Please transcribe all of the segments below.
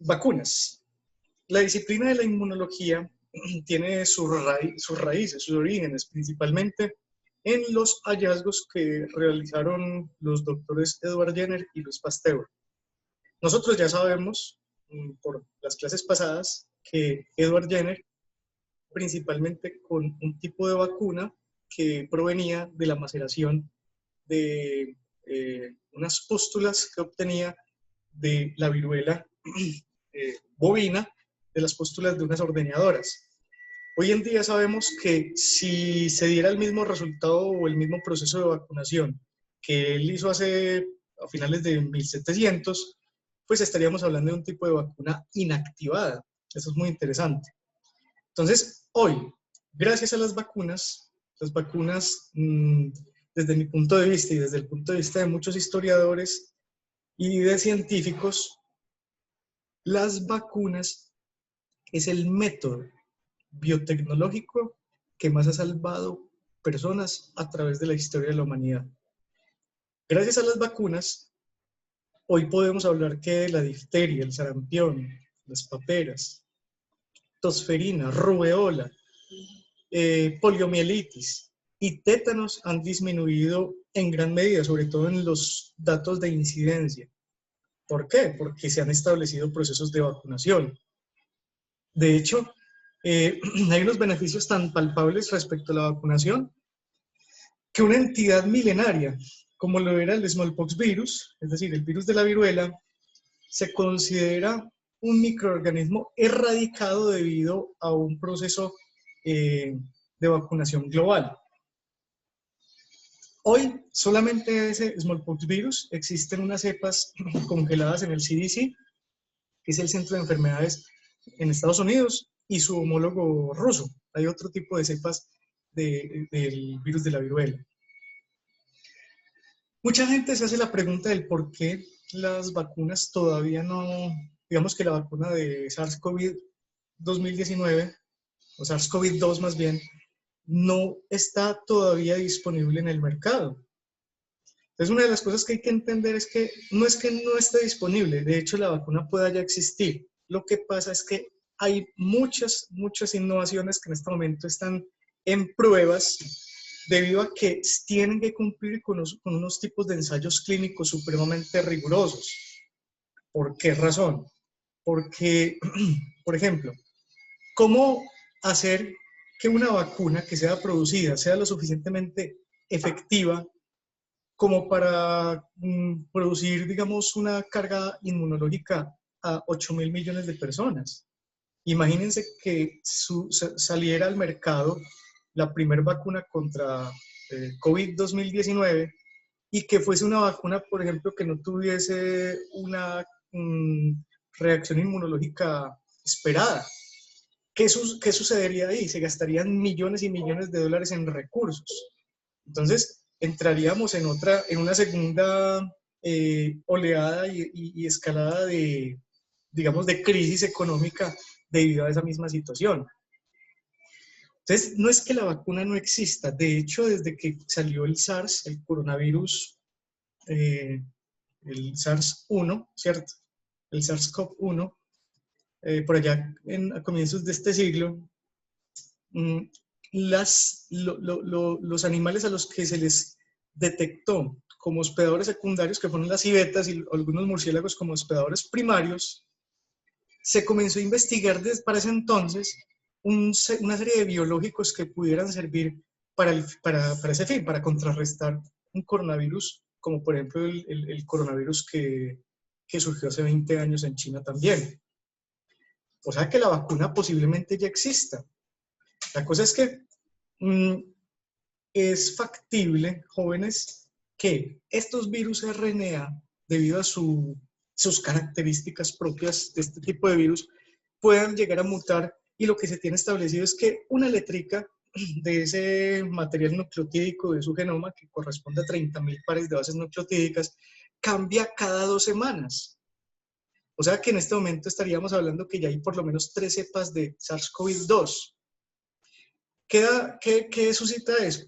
Vacunas. La disciplina de la inmunología tiene sus raíces, sus orígenes, principalmente en los hallazgos que realizaron los doctores Edward Jenner y Louis Pasteur. Nosotros ya sabemos, por las clases pasadas, que Edward Jenner, principalmente con un tipo de vacuna que provenía de la maceración de unas pústulas que obtenía de la viruela bovina, de las pústulas de unas ordeñadoras. Hoy en día sabemos que si se diera el mismo resultado o el mismo proceso de vacunación que él hizo a finales de 1700, pues estaríamos hablando de un tipo de vacuna inactivada. Eso es muy interesante. Entonces, hoy, gracias a las vacunas, desde mi punto de vista y desde el punto de vista de muchos historiadores y de científicos, las vacunas es el método biotecnológico que más ha salvado personas a través de la historia de la humanidad. Gracias a las vacunas, hoy podemos hablar que la difteria, el sarampión, las paperas, tosferina, rubeola, poliomielitis y tétanos han disminuido en gran medida, sobre todo en los datos de incidencia. ¿Por qué? Porque se han establecido procesos de vacunación. De hecho, hay unos beneficios tan palpables respecto a la vacunación que una entidad milenaria, como lo era el smallpox virus, es decir, el virus de la viruela, se considera un microorganismo erradicado debido a un proceso de vacunación global. Hoy, solamente ese smallpox virus, existen unas cepas congeladas en el CDC, que es el Centro de Enfermedades en Estados Unidos, y su homólogo ruso. Hay otro tipo de cepas del virus de la viruela. Mucha gente se hace la pregunta del por qué las vacunas todavía no, digamos que la vacuna de SARS-CoV 2019, o SARS-CoV-2 más bien, no está todavía disponible en el mercado. Entonces, una de las cosas que hay que entender es que no esté disponible, de hecho la vacuna pueda ya existir. Lo que pasa es que hay muchas innovaciones que en este momento están en pruebas debido a que tienen que cumplir con unos tipos de ensayos clínicos supremamente rigurosos. ¿Por qué razón? Porque, por ejemplo, ¿cómo hacer que una vacuna que sea producida sea lo suficientemente efectiva como para producir, digamos, una carga inmunológica a 8.000 millones de personas? Imagínense que saliera al mercado la primera vacuna contra COVID 2019 y que fuese una vacuna, por ejemplo, que no tuviese una reacción inmunológica esperada. ¿Qué sucedería ahí? Se gastarían millones y millones de dólares en recursos. Entonces, entraríamos en una segunda oleada y escalada de, digamos, de crisis económica debido a esa misma situación. Entonces, no es que la vacuna no exista. De hecho, desde que salió el SARS, el coronavirus, el SARS-1, ¿cierto? El SARS-CoV-1, por allá a comienzos de este siglo, los animales a los que se les detectó como hospedadores secundarios, que fueron las civetas y algunos murciélagos como hospedadores primarios, se comenzó a investigar desde para ese entonces una serie de biológicos que pudieran servir para ese fin, para contrarrestar un coronavirus, como por ejemplo el coronavirus que surgió hace 20 años en China también. O sea que la vacuna posiblemente ya exista. La cosa es que es factible, jóvenes, que estos virus RNA, debido a sus características propias de este tipo de virus, puedan llegar a mutar, y lo que se tiene establecido es que una letrica de ese material nucleotídico de su genoma, que corresponde a 30.000 pares de bases nucleotídicas, cambia cada 2 semanas. O sea que en este momento estaríamos hablando que ya hay por lo menos 3 cepas de SARS-CoV-2. ¿Qué suscita eso?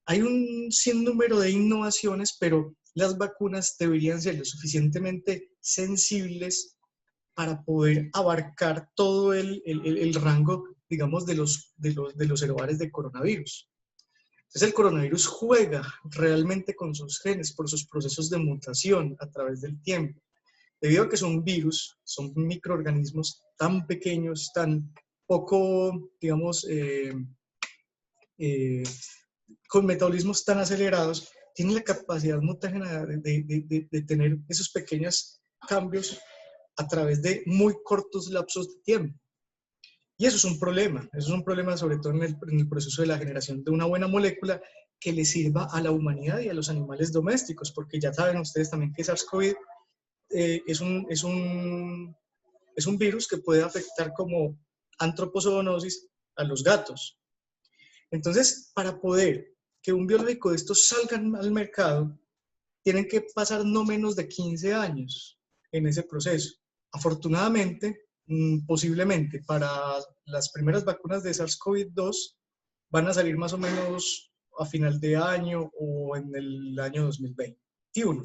Hay un sinnúmero de innovaciones, pero las vacunas deberían ser lo suficientemente sensibles para poder abarcar todo el rango, digamos, de los herobares de coronavirus. Entonces el coronavirus juega realmente con sus genes por sus procesos de mutación a través del tiempo. Debido a que son virus, son microorganismos tan pequeños, tan poco, digamos, con metabolismos tan acelerados, tienen la capacidad mutágena de tener esos pequeños cambios a través de muy cortos lapsos de tiempo. Y eso es un problema sobre todo en el proceso de la generación de una buena molécula que le sirva a la humanidad y a los animales domésticos, porque ya saben ustedes también que SARS-CoV es un virus que puede afectar como antropozoonosis a los gatos. Entonces, para poder que un biológico de estos salga al mercado, tienen que pasar no menos de 15 años en ese proceso. Afortunadamente, posiblemente para las primeras vacunas de SARS-CoV-2 van a salir más o menos a final de año o en el año 2021.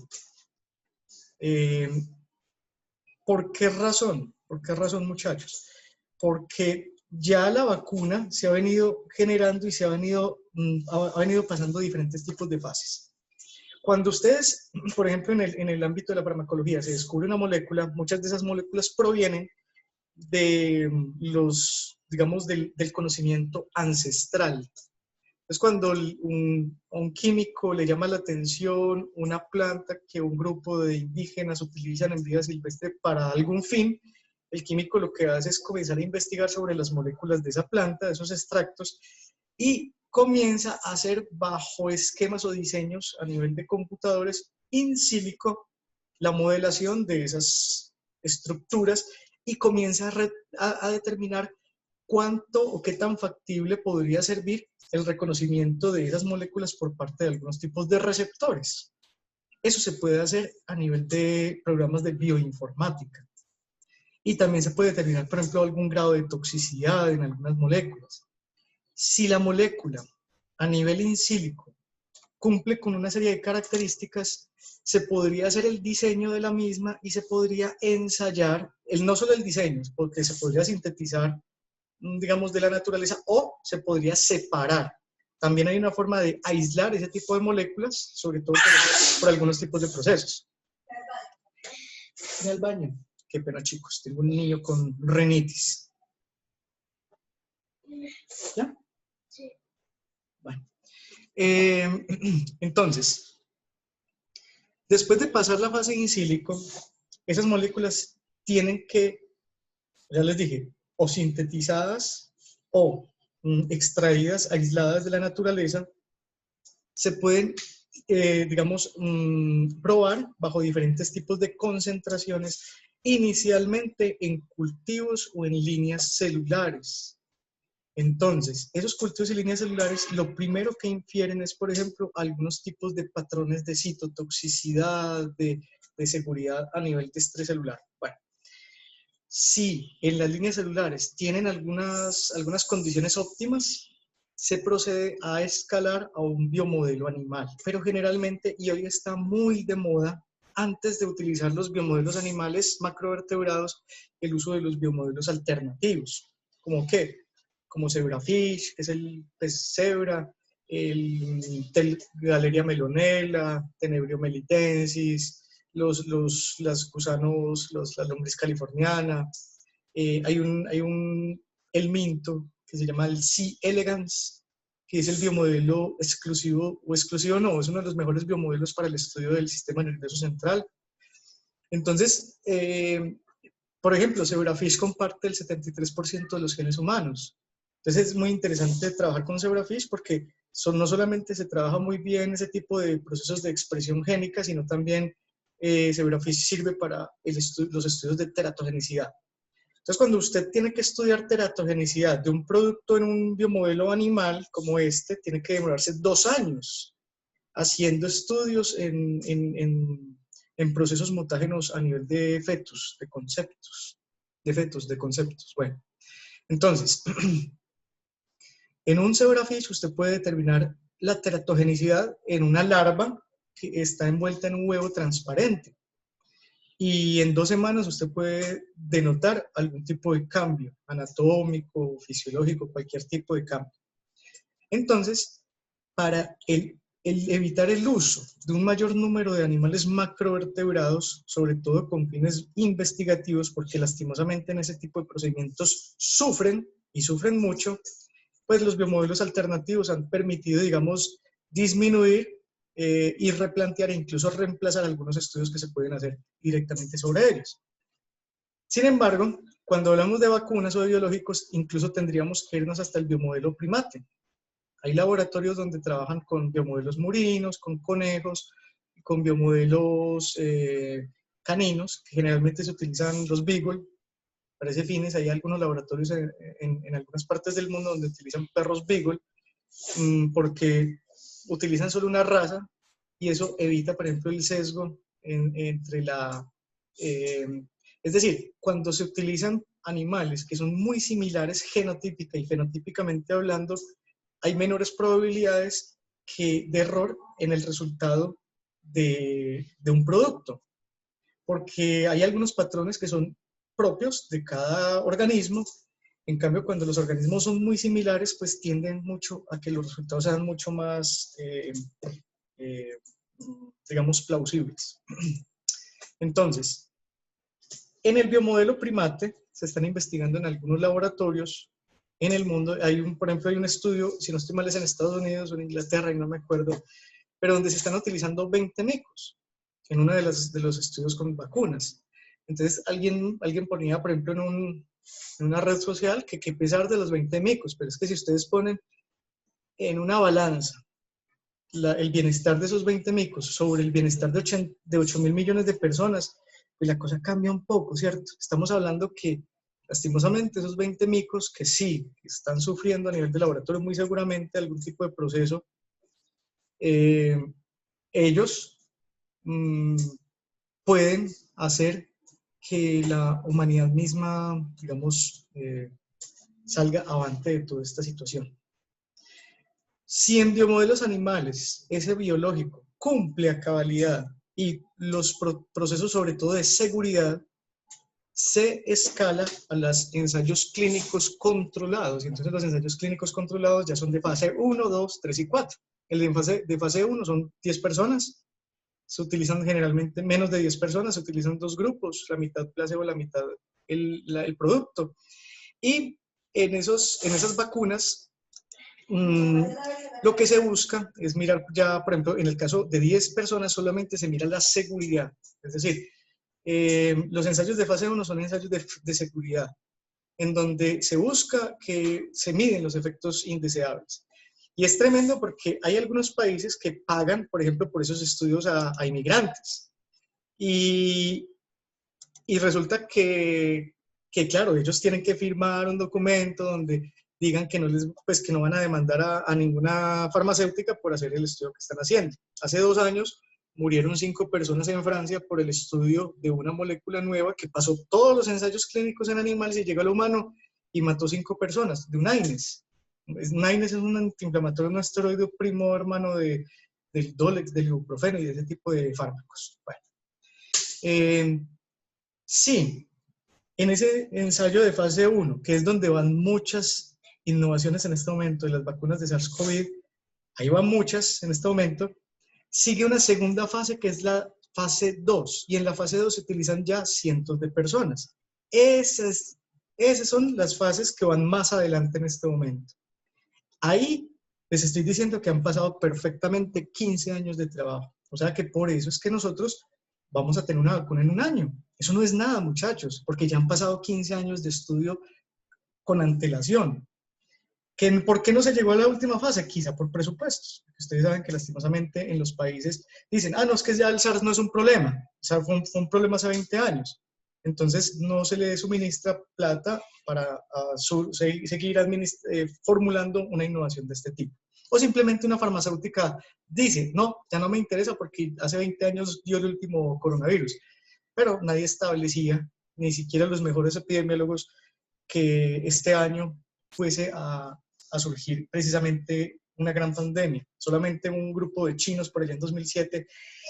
¿Por qué razón? ¿Por qué razón, muchachos? Porque ya la vacuna se ha venido generando y se ha venido pasando diferentes tipos de fases. Cuando ustedes, por ejemplo, en el ámbito de la farmacología se descubre una molécula, muchas de esas moléculas provienen de digamos, del conocimiento ancestral. Es cuando un químico le llama la atención una planta que un grupo de indígenas utilizan en vida silvestre para algún fin, el químico lo que hace es comenzar a investigar sobre las moléculas de esa planta, de esos extractos, y comienza a hacer bajo esquemas o diseños a nivel de computadores in silico la modelación de esas estructuras y comienza a determinar cuánto o qué tan factible podría servir el reconocimiento de esas moléculas por parte de algunos tipos de receptores. Eso se puede hacer a nivel de programas de bioinformática. Y también se puede determinar, por ejemplo, algún grado de toxicidad en algunas moléculas. Si la molécula a nivel in silico cumple con una serie de características, se podría hacer el diseño de la misma y se podría ensayar, no solo el diseño, porque se podría sintetizar, digamos, de la naturaleza, o se podría separar. También hay una forma de aislar ese tipo de moléculas, sobre todo por algunos tipos de procesos. Ve al baño. Qué pena, chicos, tengo un niño con rinitis. ¿Ya? Sí. Bueno. Entonces, después de pasar la fase in silico, esas moléculas tienen que, ya les dije, o sintetizadas o extraídas, aisladas de la naturaleza, se pueden, digamos, probar bajo diferentes tipos de concentraciones, inicialmente en cultivos o en líneas celulares. Entonces, esos cultivos y líneas celulares, lo primero que infieren es, por ejemplo, algunos tipos de patrones de citotoxicidad, de seguridad a nivel de estrés celular. Bueno, si en las líneas celulares tienen algunas condiciones óptimas, se procede a escalar a un biomodelo animal. Pero generalmente, y hoy está muy de moda, antes de utilizar los biomodelos animales macrovertebrados, el uso de los biomodelos alternativos. ¿Cómo qué? Como zebrafish, que es el pez cebra, el Galeria melonella, Tenebrio melitensis, los gusanos, la lombriz californiana. Hay el minto, que se llama el C. elegans, que es el biomodelo exclusivo, o exclusivo no, es uno de los mejores biomodelos para el estudio del sistema nervioso central. Entonces, por ejemplo, zebrafish comparte el 73% de los genes humanos. Entonces es muy interesante trabajar con zebrafish porque no solamente se trabaja muy bien ese tipo de procesos de expresión génica, sino también zebrafish sirve para los estudios de teratogenicidad. Entonces, cuando usted tiene que estudiar teratogenicidad de un producto en un biomodelo animal como este, tiene que demorarse 2 años haciendo estudios en procesos mutágenos a nivel de fetos, de conceptos. Bueno, entonces, en un zebrafish usted puede determinar la teratogenicidad en una larva que está envuelta en un huevo transparente. y en 2 semanas usted puede denotar algún tipo de cambio anatómico, fisiológico, cualquier tipo de cambio. Entonces, para evitar el uso de un mayor número de animales macrovertebrados, sobre todo con fines investigativos, porque lastimosamente en ese tipo de procedimientos sufren y sufren mucho, pues los biomodelos alternativos han permitido, digamos, disminuir y replantear e incluso reemplazar algunos estudios que se pueden hacer directamente sobre ellos. Sin embargo, cuando hablamos de vacunas o de biológicos, incluso tendríamos que irnos hasta el biomodelo primate. Hay laboratorios donde trabajan con biomodelos murinos, con conejos, con biomodelos caninos, que generalmente se utilizan los Beagle para ese fines. Hay algunos laboratorios en algunas partes del mundo donde utilizan perros Beagle porque utilizan solo una raza y eso evita, por ejemplo, el sesgo entre la... es decir, cuando se utilizan animales que son muy similares genotípica y fenotípicamente hablando, hay menores probabilidades de error en el resultado de un producto, porque hay algunos patrones que son propios de cada organismo. En cambio, cuando los organismos son muy similares, pues tienden mucho a que los resultados sean mucho más, eh, digamos, plausibles. Entonces, en el biomodelo primate se están investigando en algunos laboratorios en el mundo. Por ejemplo, hay un estudio, si no estoy mal es en Estados Unidos o en Inglaterra, y no me acuerdo, pero donde se están utilizando 20 micos en uno de los estudios con vacunas. Entonces, alguien ponía, por ejemplo, en una red social que pesar de los 20 micos, pero es que si ustedes ponen en una balanza el bienestar de esos 20 micos sobre el bienestar de 8.000 millones de personas, pues la cosa cambia un poco, ¿cierto? Estamos hablando que, lastimosamente, esos 20 micos que sí están sufriendo a nivel de laboratorio muy seguramente algún tipo de proceso, ellos pueden hacer que la humanidad misma, digamos, salga avante de toda esta situación. Si en biomodelos animales ese biológico cumple a cabalidad y los procesos sobre todo de seguridad, se escala a los ensayos clínicos controlados. Y entonces los ensayos clínicos controlados ya son de fase 1, 2, 3 y 4. El de fase 1 son 10 personas. Se utilizan generalmente menos de 10 personas, se utilizan 2 grupos, la mitad placebo, la mitad el producto. Y en esas vacunas, lo que se busca es mirar ya, por ejemplo, en el caso de 10 personas solamente se mira la seguridad. Es decir, los ensayos de fase 1 son ensayos de seguridad, en donde se busca que se miden los efectos indeseables. Y es tremendo porque hay algunos países que pagan, por ejemplo, por esos estudios a inmigrantes. Y resulta claro, ellos tienen que firmar un documento donde digan que que no van a demandar a ninguna farmacéutica por hacer el estudio que están haciendo. Hace 2 años murieron 5 personas en Francia por el estudio de una molécula nueva que pasó todos los ensayos clínicos en animales y llegó al humano y mató 5 personas, de un AINES. Un AINES es un antiinflamatorio, un esteroide primo hermano del Dolex, del ibuprofeno y de ese tipo de fármacos. Bueno, sí, en ese ensayo de fase 1, que es donde van muchas innovaciones en este momento de las vacunas de SARS-CoV, ahí van muchas en este momento, sigue una segunda fase que es la fase 2, y en la fase 2 se utilizan ya cientos de personas. Esas son las fases que van más adelante en este momento. Ahí les estoy diciendo que han pasado perfectamente 15 años de trabajo. O sea que por eso es que nosotros vamos a tener una vacuna en un año. Eso no es nada, muchachos, porque ya han pasado 15 años de estudio con antelación. ¿Por qué no se llegó a la última fase? Quizá por presupuestos. Ustedes saben que lastimosamente en los países dicen, no, es que ya el SARS no es un problema. O sea, fue un problema hace 20 años. Entonces no se le suministra plata para seguir formulando una innovación de este tipo. O simplemente una farmacéutica dice, no, ya no me interesa porque hace 20 años dio el último coronavirus. Pero nadie establecía, ni siquiera los mejores epidemiólogos, que este año fuese a surgir precisamente una gran pandemia. Solamente un grupo de chinos por allá en 2007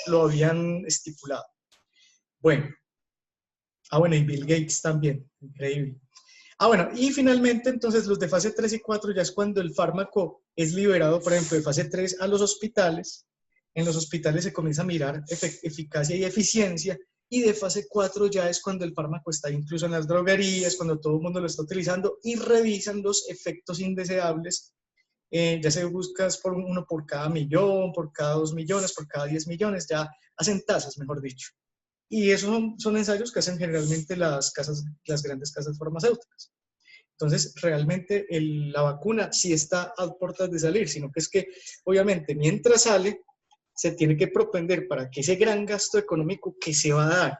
lo habían estipulado. Bueno, Ah, bueno, y Bill Gates también, increíble. Ah, bueno, y finalmente entonces los de fase 3 y 4 ya es cuando el fármaco es liberado, por ejemplo, de fase 3 a los hospitales. En los hospitales se comienza a mirar eficacia y eficiencia, y de fase 4 ya es cuando el fármaco está incluso en las droguerías, cuando todo el mundo lo está utilizando y revisan los efectos indeseables. Ya se buscas por uno por cada millón, por cada 2 millones, por cada 10 millones, ya hacen tasas, mejor dicho. Y esos son ensayos que hacen generalmente las grandes casas farmacéuticas. Entonces, realmente la vacuna sí está a puertas de salir, sino que es que, obviamente, mientras sale, se tiene que propender para que ese gran gasto económico que se va a dar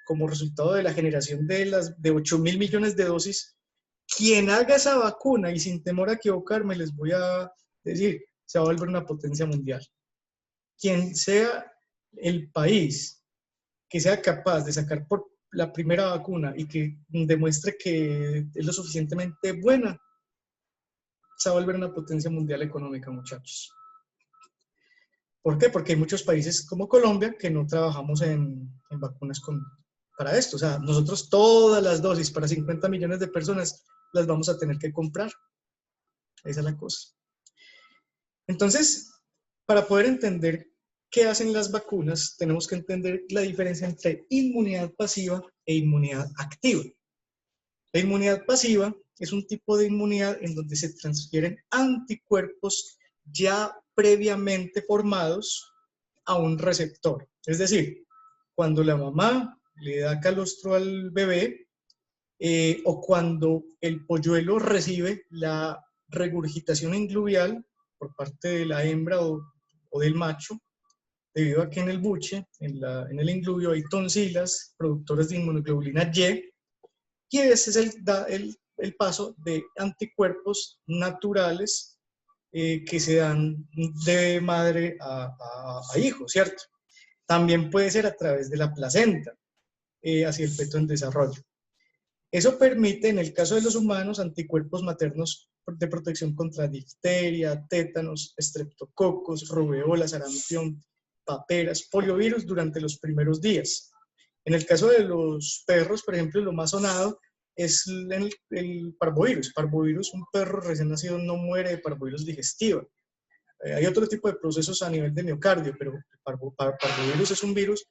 como resultado de la generación de 8.000 millones de dosis, quien haga esa vacuna, y sin temor a equivocarme, les voy a decir, se va a volver una potencia mundial. Quien sea el país que sea capaz de sacar por la primera vacuna y que demuestre que es lo suficientemente buena, se va a volver una potencia mundial económica, muchachos. ¿Por qué? Porque hay muchos países como Colombia que no trabajamos en vacunas para esto. O sea, nosotros todas las dosis para 50 millones de personas las vamos a tener que comprar. Esa es la cosa. Entonces, para poder entender qué hacen las vacunas, tenemos que entender la diferencia entre inmunidad pasiva e inmunidad activa. La inmunidad pasiva es un tipo de inmunidad en donde se transfieren anticuerpos ya previamente formados a un receptor. Es decir, cuando la mamá le da calostro al bebé o cuando el polluelo recibe la regurgitación ingluvial por parte de la hembra o del macho, debido a que en el buche, en el ingluvio, hay tonsilas productoras de inmunoglobulina y ese es el paso de anticuerpos naturales que se dan de madre a hijo, ¿cierto? También puede ser a través de la placenta, hacia el feto en desarrollo. Eso permite, en el caso de los humanos, anticuerpos maternos de protección contra difteria, tétanos, estreptococos, rubeola, sarampión, paperas, poliovirus durante los primeros días. En el caso de los perros, por ejemplo, lo más sonado es el parvovirus. Parvovirus, un perro recién nacido no muere de parvovirus digestiva. Hay otro tipo de procesos a nivel de miocardio, pero el parvovirus es un virus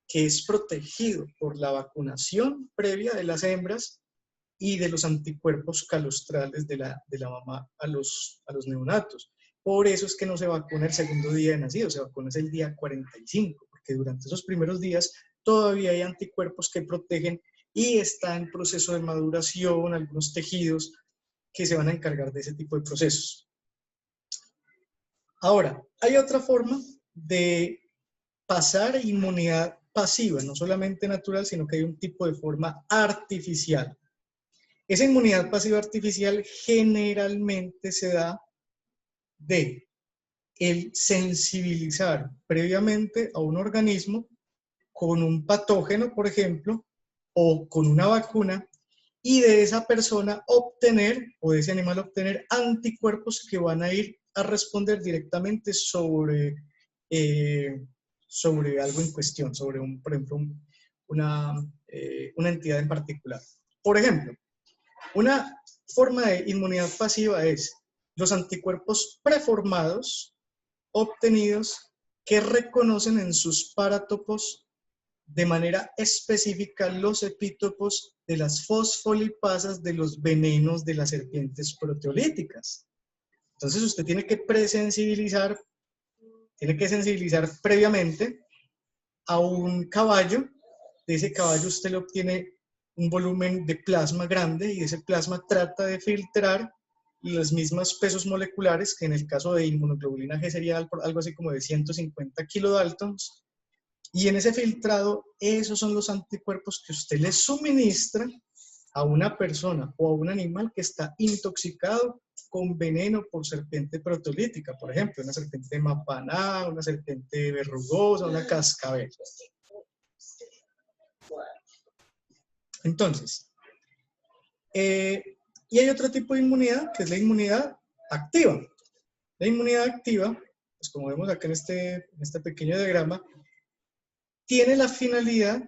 que es protegido por la vacunación previa de las hembras y de los anticuerpos calostrales de la mamá a los neonatos. Por eso es que no se vacuna el segundo día de nacido, se vacuna el día 45, porque durante esos primeros días todavía hay anticuerpos que protegen y está en proceso de maduración algunos tejidos que se van a encargar de ese tipo de procesos. Ahora, hay otra forma de pasar inmunidad pasiva, no solamente natural, sino que hay un tipo de forma artificial. Esa inmunidad pasiva artificial generalmente se da de el sensibilizar previamente a un organismo con un patógeno, por ejemplo, o con una vacuna, y de esa persona obtener, o de ese animal obtener anticuerpos que van a ir a responder directamente sobre algo en cuestión, sobre, por ejemplo, una entidad en particular. Por ejemplo, una forma de inmunidad pasiva es los anticuerpos preformados obtenidos que reconocen en sus paratopos de manera específica los epítopos de las fosfolipasas de los venenos de las serpientes proteolíticas. Entonces usted tiene que sensibilizar previamente a un caballo. De ese caballo usted le obtiene un volumen de plasma grande y ese plasma trata de filtrar los mismos pesos moleculares, que en el caso de inmunoglobulina G sería algo así como de 150 kilodaltons, y en ese filtrado esos son los anticuerpos que usted le suministra a una persona o a un animal que está intoxicado con veneno por serpiente proteolítica, por ejemplo, una serpiente mapaná, una serpiente verrugosa, una cascabel. Entonces, y hay otro tipo de inmunidad, que es la inmunidad activa. La inmunidad activa, pues como vemos acá en este pequeño diagrama, tiene la finalidad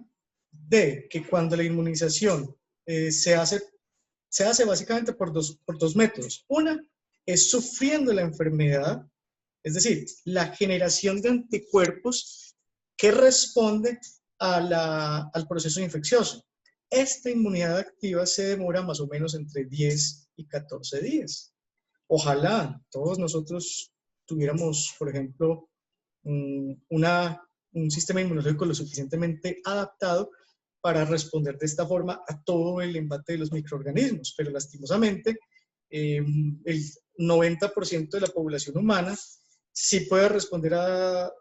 de que cuando la inmunización se hace básicamente por dos métodos. Una es sufriendo la enfermedad, es decir, la generación de anticuerpos que responde al proceso infeccioso. Esta inmunidad activa se demora más o menos entre 10 y 14 días. Ojalá todos nosotros tuviéramos, por ejemplo, un sistema inmunológico lo suficientemente adaptado para responder de esta forma a todo el embate de los microorganismos, pero lastimosamente el 90% de la población humana sí puede responder a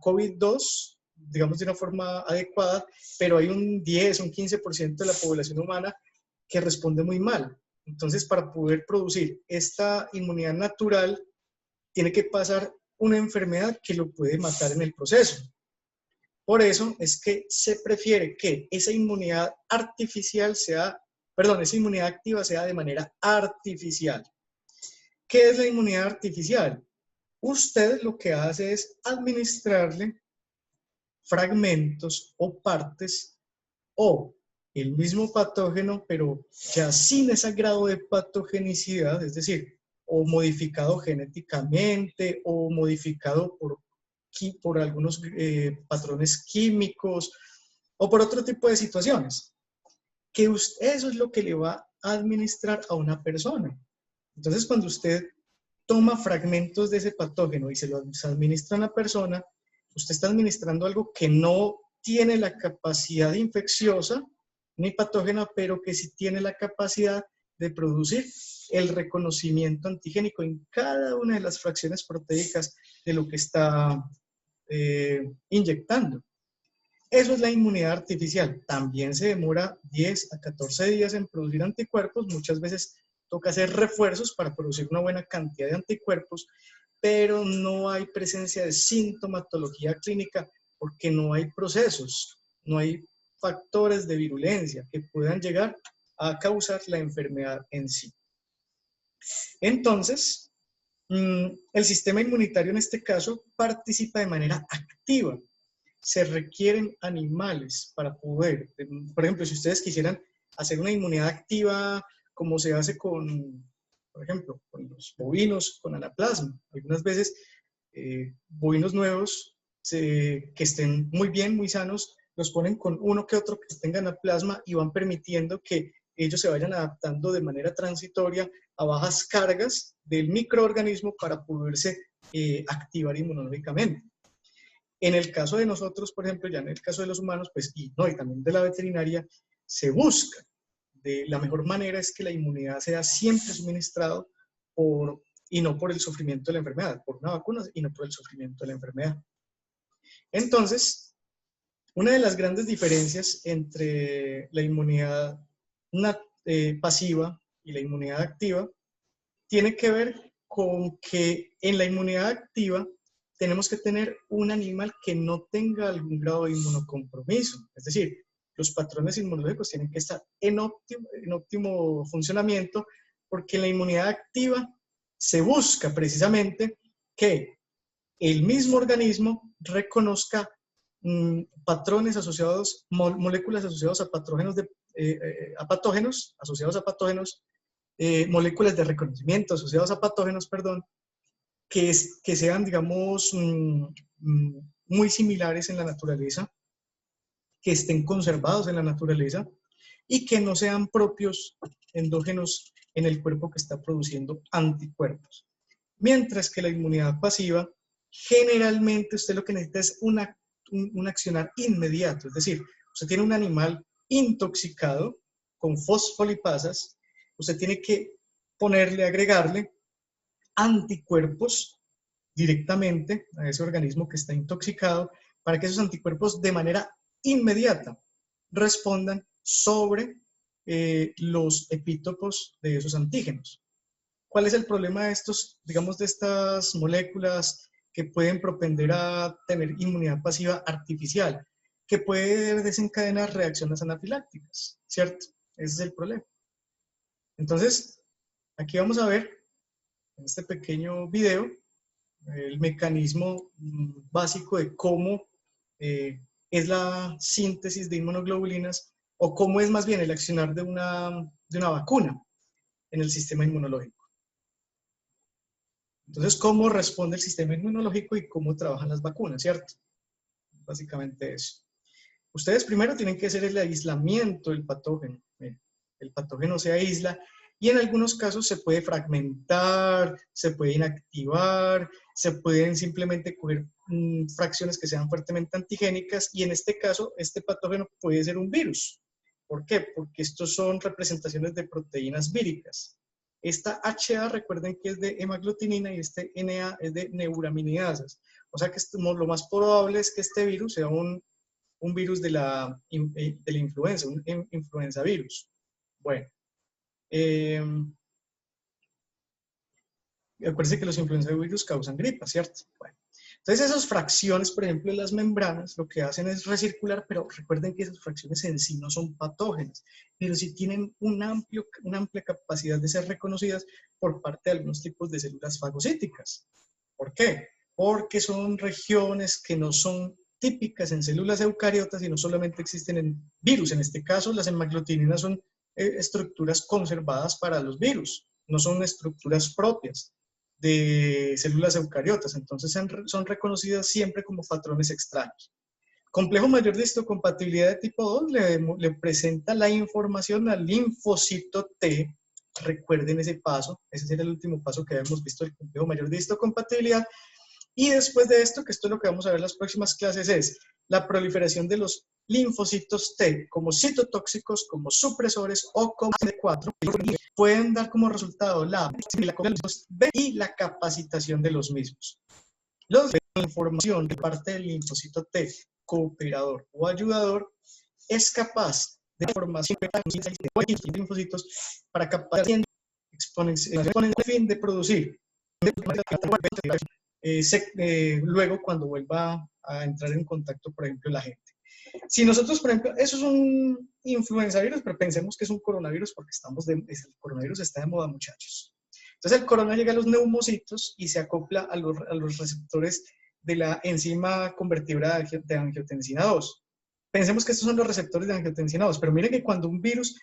COVID-2, digamos de una forma adecuada, pero hay un 10, un 15% de la población humana que responde muy mal. Entonces, para poder producir esta inmunidad natural, tiene que pasar una enfermedad que lo puede matar en el proceso. Por eso es que se prefiere que esa inmunidad artificial sea, perdón, esa inmunidad activa sea de manera artificial. ¿Qué es la inmunidad artificial? Usted lo que hace es administrarle fragmentos o partes o el mismo patógeno, pero ya sin ese grado de patogenicidad, es decir, o modificado genéticamente o modificado por algunos patrones químicos o por otro tipo de situaciones, que eso es lo que le va a administrar a una persona. Entonces, cuando usted toma fragmentos de ese patógeno y se los administra a una persona, usted está administrando algo que no tiene la capacidad infecciosa ni patógena, pero que sí tiene la capacidad de producir el reconocimiento antigénico en cada una de las fracciones proteicas de lo que está inyectando. Eso es la inmunidad artificial. También se demora 10 a 14 días en producir anticuerpos. Muchas veces toca hacer refuerzos para producir una buena cantidad de anticuerpos, pero no hay presencia de sintomatología clínica porque no hay procesos, no hay factores de virulencia que puedan llegar a causar la enfermedad en sí. Entonces, el sistema inmunitario en este caso participa de manera activa. Se requieren animales para poder, por ejemplo, si ustedes quisieran hacer una inmunidad activa como se hace con, por ejemplo, con los bovinos, con anaplasma. Algunas veces bovinos nuevos que estén muy bien, muy sanos, los ponen con uno que otro que tenga anaplasma y van permitiendo que ellos se vayan adaptando de manera transitoria a bajas cargas del microorganismo para poderse activar inmunológicamente. En el caso de nosotros, por ejemplo, ya en el caso de los humanos, pues, y también de la veterinaria, se busca de la mejor manera es que la inmunidad sea siempre suministrado y no por el sufrimiento de la enfermedad, por una vacuna y no por el sufrimiento de la enfermedad. Entonces, una de las grandes diferencias entre la inmunidad pasiva y la inmunidad activa tiene que ver con que en la inmunidad activa tenemos que tener un animal que no tenga algún grado de inmunocompromiso. Es decir, los patrones inmunológicos tienen que estar en óptimo funcionamiento porque en la inmunidad activa se busca precisamente que el mismo organismo reconozca patrones asociados, moléculas asociadas a patógenos, asociados a patógenos, moléculas de reconocimiento asociados a patógenos, perdón, que sean, digamos, muy similares en la naturaleza, que estén conservados en la naturaleza y que no sean propios endógenos en el cuerpo que está produciendo anticuerpos. Mientras que la inmunidad pasiva, generalmente usted lo que necesita es un accionar inmediato, es decir, usted tiene un animal intoxicado con fosfolipasas, usted tiene que agregarle anticuerpos directamente a ese organismo que está intoxicado para que esos anticuerpos de manera inmediata respondan sobre los epítopos de esos antígenos. ¿Cuál es el problema de estos, digamos, de estas moléculas que pueden propender a tener inmunidad pasiva artificial? Que puede desencadenar reacciones anafilácticas, ¿cierto? Ese es el problema. Entonces, aquí vamos a ver en este pequeño video el mecanismo básico de cómo es la síntesis de inmunoglobulinas o cómo es más bien el accionar de una vacuna en el sistema inmunológico. Entonces, ¿cómo responde el sistema inmunológico y cómo trabajan las vacunas, cierto? Básicamente eso. Ustedes primero tienen que hacer el aislamiento del patógeno. El patógeno se aísla y en algunos casos se puede fragmentar, se puede inactivar, se pueden simplemente coger fracciones que sean fuertemente antigénicas y en este caso este patógeno puede ser un virus. ¿Por qué? Porque estos son representaciones de proteínas víricas. Esta HA, recuerden que es de hemaglutinina y este NA es de neuraminidasas. O sea que lo más probable es que este virus sea un virus de la influenza, un influenza virus. Bueno, acuérdense que los influenza virus causan gripa, ¿cierto? Bueno, entonces esas fracciones, por ejemplo, de las membranas, lo que hacen es recircular, pero recuerden que esas fracciones en sí no son patógenas, pero sí tienen una amplia capacidad de ser reconocidas por parte de algunos tipos de células fagocíticas. ¿Por qué? Porque son regiones que no son típicas en células eucariotas y no solamente existen en virus. En este caso, las hemaglutininas son estructuras conservadas para los virus, no son estructuras propias de células eucariotas, entonces son reconocidas siempre como patrones extraños. Complejo mayor de histocompatibilidad de tipo 2 le presenta la información al linfocito T. Recuerden ese paso, ese era el último paso que habíamos visto, el complejo mayor de histocompatibilidad. Y después de esto, que esto es lo que vamos a ver en las próximas clases, es la proliferación de los linfocitos T como citotóxicos, como supresores o como CD4, pueden dar como resultado la B y la capacitación de los mismos. La información de parte del linfocito T, cooperador o ayudador, es capaz de información de los linfocitos para capacitar exponencial con el fin de producir luego cuando vuelva a entrar en contacto, por ejemplo, la gente. Si nosotros, por ejemplo, eso es un influenza virus, pero pensemos que es un coronavirus porque el coronavirus está de moda, muchachos. Entonces el corona llega a los neumocitos y se acopla a los receptores de la enzima convertidora de angiotensina 2. Pensemos que estos son los receptores de angiotensina 2, pero miren que cuando un virus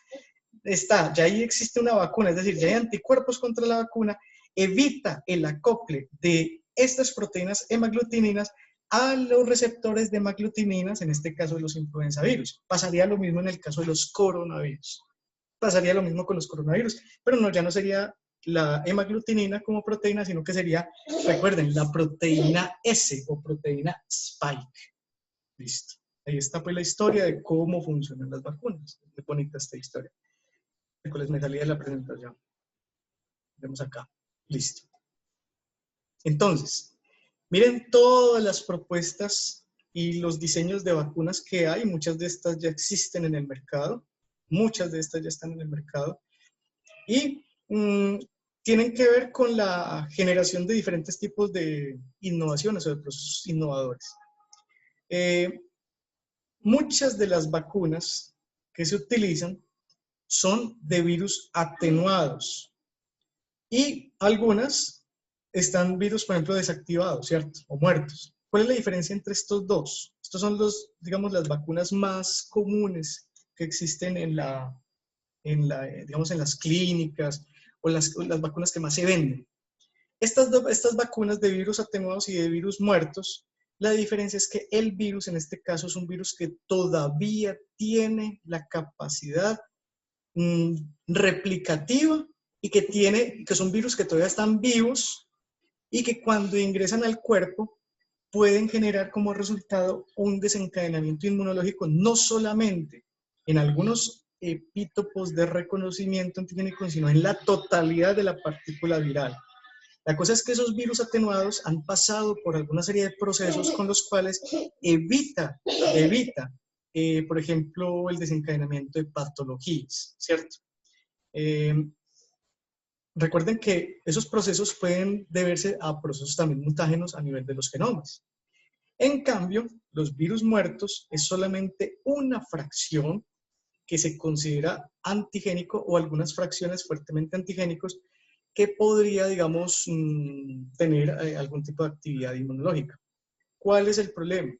ya ahí existe una vacuna, es decir, ya hay anticuerpos contra la vacuna, evita el acople de estas proteínas hemaglutininas a los receptores de hemaglutininas, en este caso de los influenza virus. Pasaría lo mismo en el caso de los coronavirus. Pasaría lo mismo con los coronavirus, pero no, ya no sería la hemaglutinina como proteína, sino que sería, recuerden, la proteína S o proteína Spike. Listo. Ahí está pues la historia de cómo funcionan las vacunas. Qué bonita esta historia. Me salía de la presentación. Vemos acá. Listo. Entonces, miren todas las propuestas y los diseños de vacunas que hay. Muchas de estas ya existen en el mercado. Muchas de estas ya están en el mercado. Y tienen que ver con la generación de diferentes tipos de innovaciones o de procesos innovadores. Muchas de las vacunas que se utilizan son de virus atenuados y algunas están virus, por ejemplo, desactivados, ¿cierto? O muertos. ¿Cuál es la diferencia entre estos dos? Estos son digamos, las vacunas más comunes que existen digamos, en las clínicas o las vacunas que más se venden. Estas vacunas de virus atenuados y de virus muertos, la diferencia es que el virus, en este caso, es un virus que todavía tiene la capacidad replicativa y que son virus que todavía están vivos y que cuando ingresan al cuerpo pueden generar como resultado un desencadenamiento inmunológico, no solamente en algunos epítopos de reconocimiento antigénico, sino en la totalidad de la partícula viral. La cosa es que esos virus atenuados han pasado por alguna serie de procesos con los cuales evita por ejemplo, el desencadenamiento de patologías, ¿cierto? Recuerden que esos procesos pueden deberse a procesos también mutágenos a nivel de los genomas. En cambio, los virus muertos es solamente una fracción que se considera antigénico o algunas fracciones fuertemente antigénicos que podría, digamos, tener algún tipo de actividad inmunológica. ¿Cuál es el problema?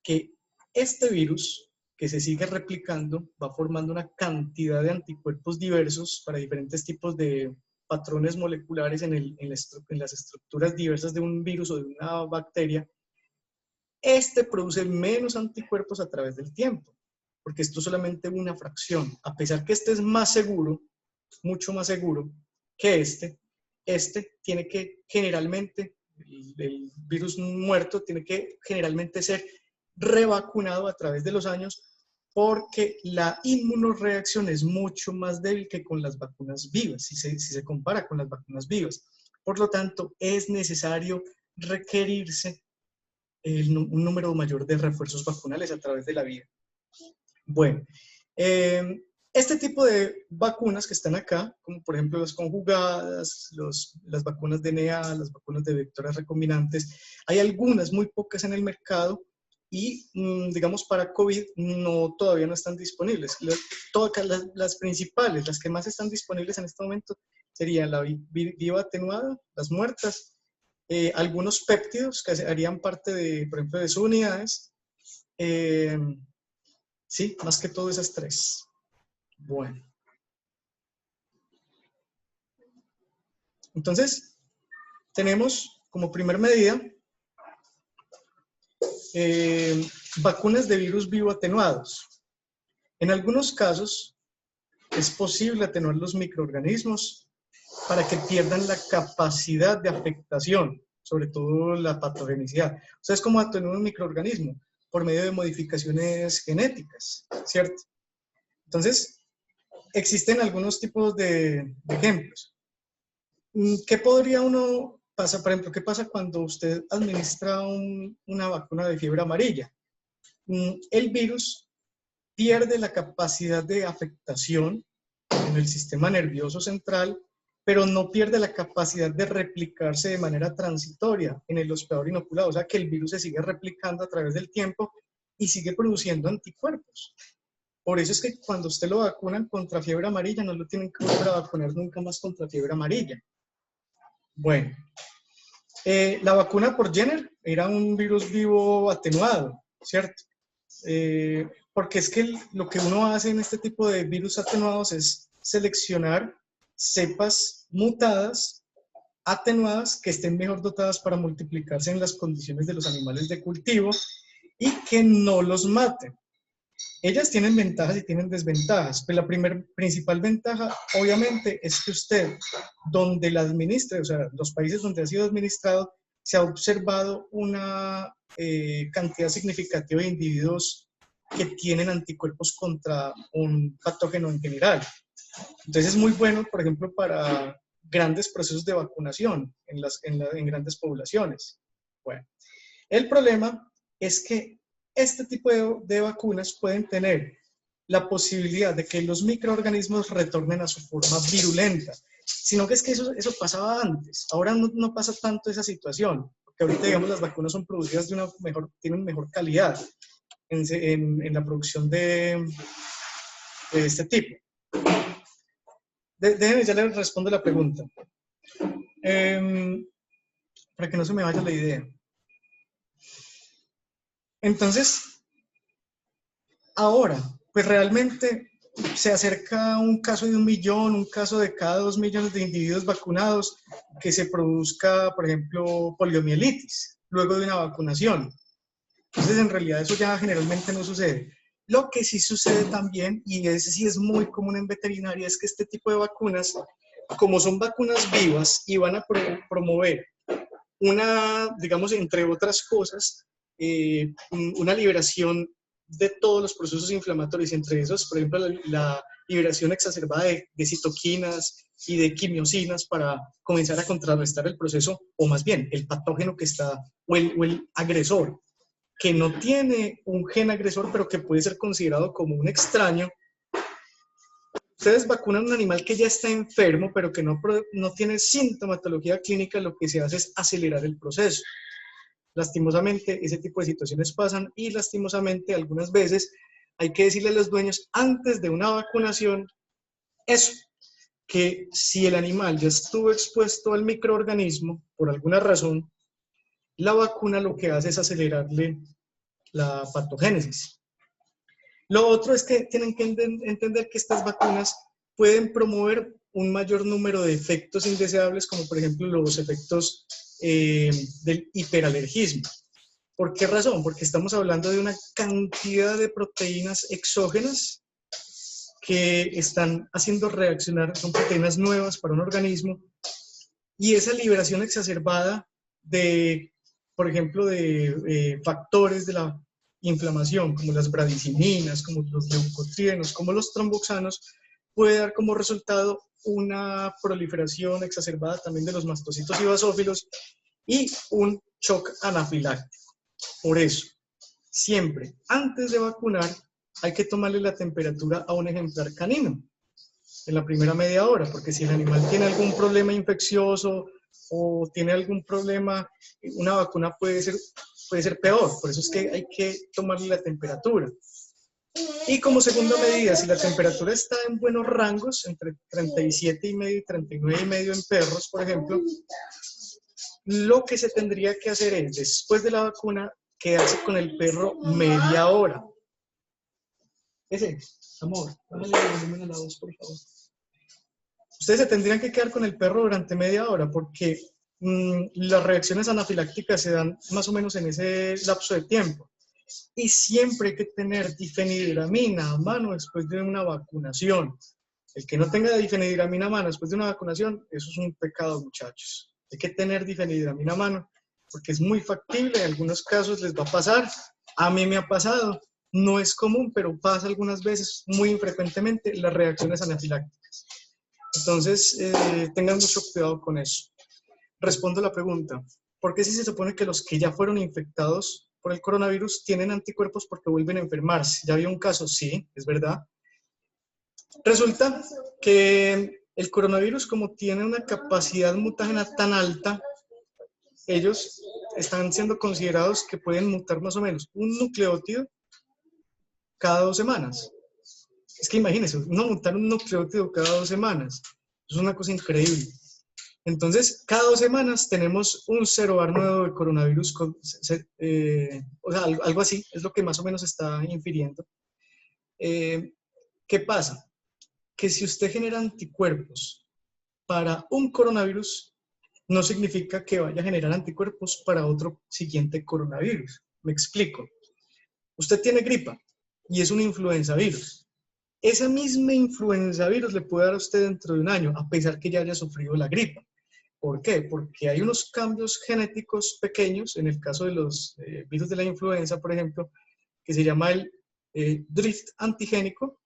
Que este virus que se sigue replicando va formando una cantidad de anticuerpos diversos para diferentes tipos de patrones moleculares en las estructuras diversas de un virus o de una bacteria. Este produce menos anticuerpos a través del tiempo, porque esto es solamente una fracción. A pesar que este es más seguro, mucho más seguro que este tiene que generalmente, el virus muerto tiene que generalmente ser revacunado a través de los años, porque la inmunoreacción es mucho más débil que con las vacunas vivas, si se compara con las vacunas vivas. Por lo tanto, es necesario requerirse un número mayor de refuerzos vacunales a través de la vida. Bueno, este tipo de vacunas que están acá, como por ejemplo las conjugadas, las vacunas de DNA, las vacunas de vectores recombinantes, hay algunas, muy pocas en el mercado, y digamos para COVID todavía no están disponibles. Todas las principales, las que más están disponibles en este momento, serían la viva atenuada, las muertas, algunos péptidos que harían parte de, por ejemplo, de sus unidades. Sí, más que todo esas tres. Bueno. Entonces, tenemos como primer medida vacunas de virus vivo atenuados. En algunos casos, es posible atenuar los microorganismos para que pierdan la capacidad de afectación, sobre todo la patogenicidad. O sea, es como atenuar un microorganismo por medio de modificaciones genéticas, ¿cierto? Entonces, existen algunos tipos de ejemplos. ¿Qué podría uno pasar? Por ejemplo, ¿qué pasa cuando usted administra una vacuna de fiebre amarilla? El virus pierde la capacidad de afectación en el sistema nervioso central, pero no pierde la capacidad de replicarse de manera transitoria en el hospedador inoculado. O sea, que el virus se sigue replicando a través del tiempo y sigue produciendo anticuerpos. Por eso es que cuando usted lo vacunan contra fiebre amarilla, no lo tienen que volver a vacunar nunca más contra fiebre amarilla. Bueno, la vacuna por Jenner era un virus vivo atenuado, ¿cierto? Porque es que lo que uno hace en este tipo de virus atenuados es seleccionar cepas mutadas, atenuadas, que estén mejor dotadas para multiplicarse en las condiciones de los animales de cultivo y que no los maten. Ellas tienen ventajas y tienen desventajas, pero la principal ventaja, obviamente, es que usted, donde la administre, o sea, los países donde ha sido administrado, se ha observado una cantidad significativa de individuos que tienen anticuerpos contra un patógeno en general. Entonces es muy bueno, por ejemplo, para grandes procesos de vacunación en grandes poblaciones. Bueno, el problema es que este tipo de vacunas pueden tener la posibilidad de que los microorganismos retornen a su forma virulenta, sino que es que eso pasaba antes. Ahora no pasa tanto esa situación, porque ahorita, digamos, las vacunas son producidas tienen mejor calidad en la producción de este tipo. Déjenme, ya les respondo la pregunta. Para que no se me vaya la idea. Entonces, ahora, pues realmente se acerca un caso de 1 millón, un caso de cada 2 millones de individuos vacunados que se produzca, por ejemplo, poliomielitis, luego de una vacunación. Entonces, en realidad, eso ya generalmente no sucede. Lo que sí sucede también, y ese sí es muy común en veterinaria, es que este tipo de vacunas, como son vacunas vivas y van a promover digamos, entre otras cosas, una liberación de todos los procesos inflamatorios, entre esos, por ejemplo, la liberación exacerbada de citoquinas y de quimiosinas para comenzar a contrarrestar el proceso, o más bien, el patógeno que está, o el agresor, que no tiene un gen agresor, pero que puede ser considerado como un extraño. Ustedes vacunan a un animal que ya está enfermo, pero que no tiene sintomatología clínica, lo que se hace es acelerar el proceso. Lastimosamente, ese tipo de situaciones pasan y lastimosamente algunas veces hay que decirle a los dueños antes de una vacunación eso, que si el animal ya estuvo expuesto al microorganismo por alguna razón, la vacuna lo que hace es acelerarle la patogénesis. Lo otro es que tienen que entender que estas vacunas pueden promover un mayor número de efectos indeseables, como por ejemplo los efectos del hiperalergismo. ¿Por qué razón? Porque estamos hablando de una cantidad de proteínas exógenas que están haciendo reaccionar, son proteínas nuevas para un organismo, y esa liberación exacerbada de, por ejemplo, de factores de la inflamación, como las bradiciminas, como los leucotrienos, como los tromboxanos, puede dar como resultado una proliferación exacerbada también de los mastocitos y basófilos y un shock anafiláctico. Por eso, siempre, antes de vacunar, hay que tomarle la temperatura a un ejemplar canino en la primera media hora, porque si el animal tiene algún problema infeccioso o tiene algún problema, una vacuna puede ser peor. Por eso es que hay que tomarle la temperatura. Y como segunda medida, si la temperatura está en buenos rangos, entre 37,5 y 39,5 en perros, por ejemplo, lo que se tendría que hacer es, después de la vacuna, quedarse con el perro media hora. Ese, amor, dámale el volumen a la voz, por favor. Ustedes se tendrían que quedar con el perro durante media hora porque las reacciones anafilácticas se dan más o menos en ese lapso de tiempo. Y siempre hay que tener difenhidramina a mano después de una vacunación. El que no tenga difenhidramina a mano después de una vacunación, eso es un pecado, muchachos. Hay que tener difenhidramina a mano porque es muy factible, en algunos casos les va a pasar. A mí me ha pasado, no es común, pero pasa algunas veces, muy infrecuentemente, las reacciones anafilácticas. Entonces, tengan mucho cuidado con eso. Respondo la pregunta, ¿por qué si se supone que los que ya fueron infectados por el coronavirus tienen anticuerpos porque vuelven a enfermarse? ¿Ya había un caso? Sí, es verdad. Resulta que el coronavirus, como tiene una capacidad mutágena tan alta, ellos están siendo considerados que pueden mutar más o menos un nucleótido cada 2 semanas. Es que imagínense, uno mutar un nucleótido cada 2 semanas. Es una cosa increíble. Entonces, cada 2 semanas tenemos un serobar nuevo de coronavirus, o sea, algo así, es lo que más o menos está infiriendo. ¿Qué pasa? Que si usted genera anticuerpos para un coronavirus, no significa que vaya a generar anticuerpos para otro siguiente coronavirus. Me explico. Usted tiene gripa y es un influenza virus. Esa misma influenza virus le puede dar a usted dentro de un año, a pesar que ya haya sufrido la gripa. ¿Por qué? Porque hay unos cambios genéticos pequeños, en el caso de los virus de la influenza, por ejemplo, que se llama el drift antigénico,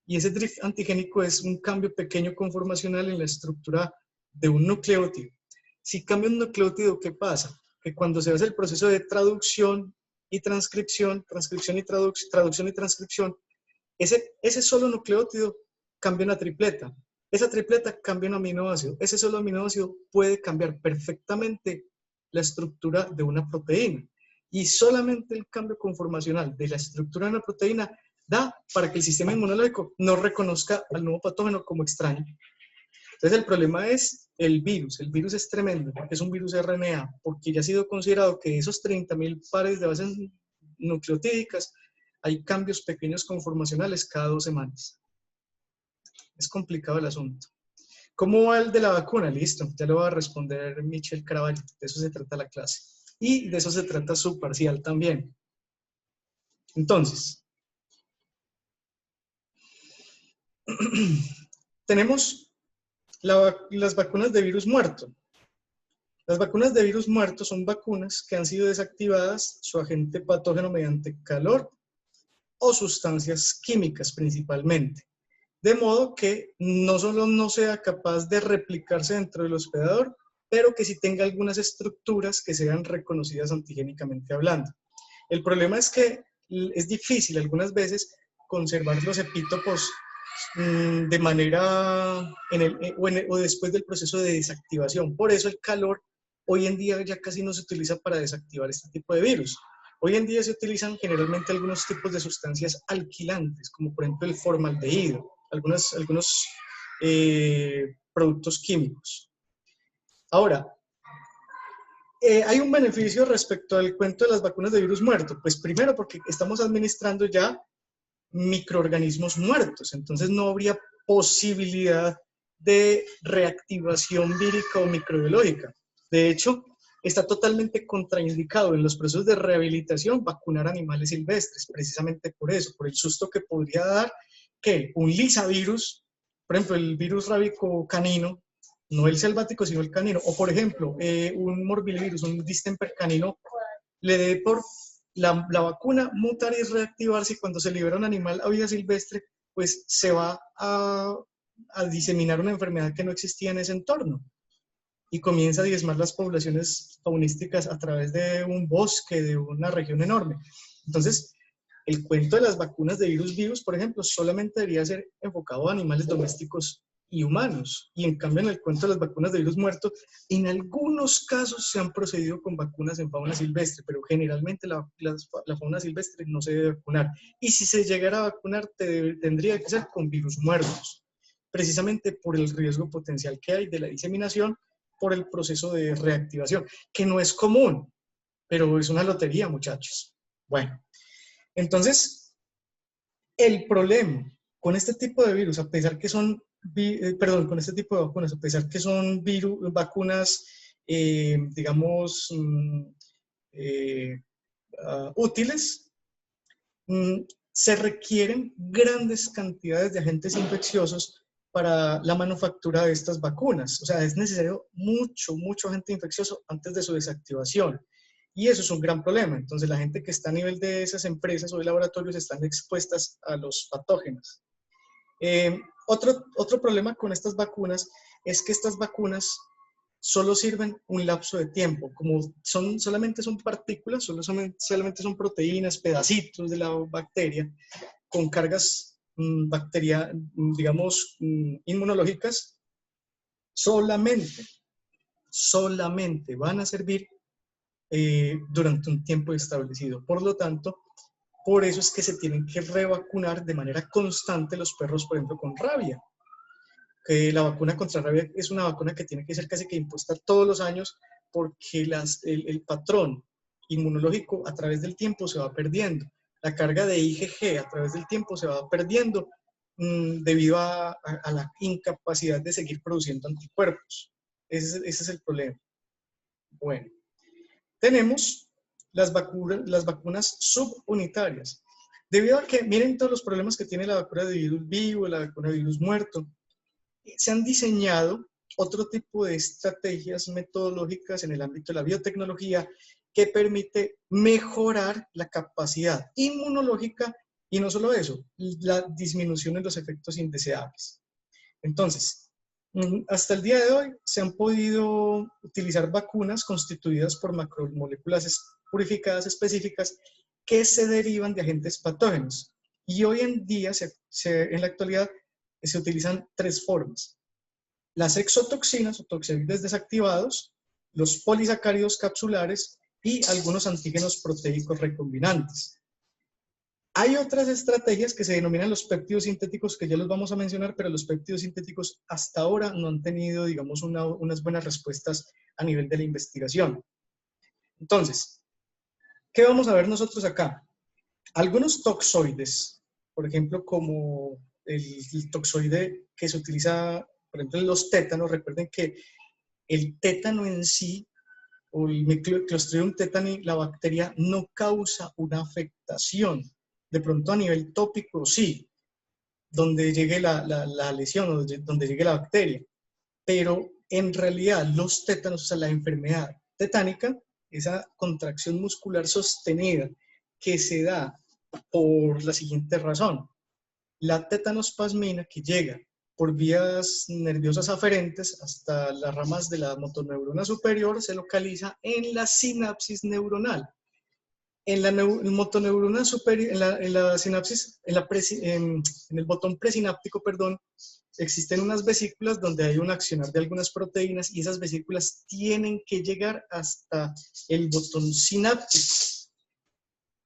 y ese drift antigénico es un cambio pequeño conformacional en la estructura de un nucleótido. Si cambia un nucleótido, ¿qué pasa? Que cuando se hace el proceso de traducción y transcripción, traducción y transcripción, ese solo nucleótido cambia una tripleta. Esa tripleta cambia un aminoácido. Ese solo aminoácido puede cambiar perfectamente la estructura de una proteína. Y solamente el cambio conformacional de la estructura de una proteína da para que el sistema inmunológico no reconozca al nuevo patógeno como extraño. Entonces el problema es el virus. El virus es tremendo porque es un virus RNA, porque ya ha sido considerado que esos 30,000 pares de bases nucleotídicas hay cambios pequeños conformacionales cada 2 semanas. Es complicado el asunto. ¿Cómo va el de la vacuna? Listo, ya lo va a responder Michelle Caraballo. De eso se trata la clase. Y de eso se trata su parcial también. Entonces, tenemos las vacunas de virus muerto. Las vacunas de virus muerto son vacunas que han sido desactivadas su agente patógeno mediante calor o sustancias químicas principalmente. De modo que no solo no sea capaz de replicarse dentro del hospedador, pero que sí tenga algunas estructuras que sean reconocidas antigénicamente hablando. El problema es que es difícil algunas veces conservar los epítopos de manera o después del proceso de desactivación. Por eso el calor hoy en día ya casi no se utiliza para desactivar este tipo de virus. Hoy en día se utilizan generalmente algunos tipos de sustancias alquilantes, como por ejemplo el formaldehído, algunos productos químicos. Ahora, Hay un beneficio respecto al cuento de las vacunas de virus muerto. Pues primero porque estamos administrando ya microorganismos muertos, entonces no habría posibilidad de reactivación vírica o microbiológica. De hecho, está totalmente contraindicado en los procesos de rehabilitación vacunar animales silvestres, precisamente por eso, por el susto que podría dar que un lisavirus, por ejemplo, el virus rábico canino, no el selvático, sino el canino, o por ejemplo, un morbillivirus, un distemper canino, le dé por la vacuna mutar y reactivarse y cuando se libera un animal a vida silvestre, pues se va a diseminar una enfermedad que no existía en ese entorno y comienza a diezmar las poblaciones faunísticas a través de un bosque, de una región enorme. Entonces, el cuento de las vacunas de virus vivos, por ejemplo, solamente debería ser enfocado a animales domésticos y humanos. Y en cambio, en el cuento de las vacunas de virus muerto, en algunos casos se han procedido con vacunas en fauna silvestre, pero generalmente la fauna silvestre no se debe vacunar. Y si se llegara a vacunar, tendría que ser con virus muertos, precisamente por el riesgo potencial que hay de la diseminación por el proceso de reactivación, que no es común, pero es una lotería, muchachos. Bueno, entonces, el problema con este tipo de virus, a pesar que son, con este tipo de vacunas, a pesar que son vacunas, digamos, útiles, se requieren grandes cantidades de agentes infecciosos para la manufactura de estas vacunas. O sea, es necesario mucho agente infeccioso antes de su desactivación. Y eso es un gran problema. Entonces, la gente que está a nivel de esas empresas o de laboratorios están expuestas a los patógenos. Otro problema con estas vacunas es que estas vacunas solo sirven un lapso de tiempo. Como solamente son partículas, solamente son proteínas, pedacitos de la bacteria, con cargas digamos, inmunológicas, solamente van a servir durante un tiempo establecido. Por lo tanto, por eso es que se tienen que revacunar de manera constante los perros, por ejemplo, con rabia. Que la vacuna contra rabia es una vacuna que tiene que ser casi que impuesta todos los años porque el patrón inmunológico a través del tiempo se va perdiendo. La carga de IgG a través del tiempo se va perdiendo debido a la incapacidad de seguir produciendo anticuerpos. Ese es el problema. Bueno, tenemos las vacunas subunitarias. Debido a que, miren todos los problemas que tiene la vacuna de virus vivo, la vacuna de virus muerto, se han diseñado otro tipo de estrategias metodológicas en el ámbito de la biotecnología que permite mejorar la capacidad inmunológica y no solo eso, la disminución de los efectos indeseables. Entonces, hasta el día de hoy se han podido utilizar vacunas constituidas por macromoléculas purificadas específicas que se derivan de agentes patógenos. Y hoy en día, en la actualidad, se utilizan tres formas: las exotoxinas o toxoides desactivados, los polisacáridos capsulares y algunos antígenos proteicos recombinantes. Hay otras estrategias que se denominan los péptidos sintéticos, que ya los vamos a mencionar, pero los péptidos sintéticos hasta ahora no han tenido, digamos, unas buenas respuestas a nivel de la investigación. Entonces, ¿qué vamos a ver nosotros acá? Algunos toxoides, por ejemplo, como el toxoide que se utiliza, por ejemplo, en los tétanos. Recuerden que el tétano en sí, o el Clostridium tetani, la bacteria no causa una afectación. De pronto a nivel tópico sí, donde llegue la lesión o donde llegue la bacteria. Pero en realidad los tétanos, o sea, la enfermedad tetánica, esa contracción muscular sostenida que se da por la siguiente razón: la tetanospasmina, que llega por vías nerviosas aferentes hasta las ramas de la motoneurona superior, se localiza en la sinapsis neuronal. En la motoneurona superior, en la sinapsis, en el botón presináptico, perdón, existen unas vesículas donde hay un accionar de algunas proteínas y esas vesículas tienen que llegar hasta el botón sináptico.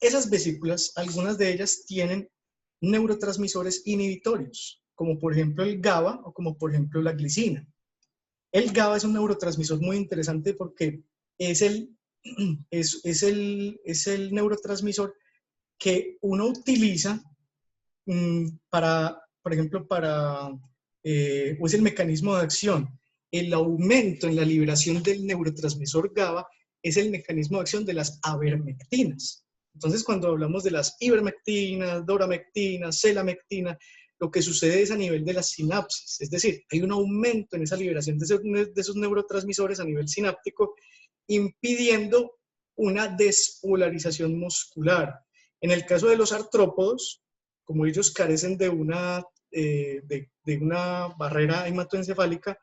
Esas vesículas, algunas de ellas tienen neurotransmisores inhibitorios, como por ejemplo el GABA o como por ejemplo la glicina. El GABA es un neurotransmisor muy interesante porque es el neurotransmisor que uno utiliza para, por ejemplo, o es el mecanismo de acción. El aumento en la liberación del neurotransmisor GABA es el mecanismo de acción de las avermectinas. Entonces, cuando hablamos de las ivermectinas, doramectina, celamectina, lo que sucede es a nivel de las sinapsis, es decir, hay un aumento en esa liberación de esos neurotransmisores a nivel sináptico, impidiendo una despolarización muscular. En el caso de los artrópodos, como ellos carecen de una barrera hematoencefálica,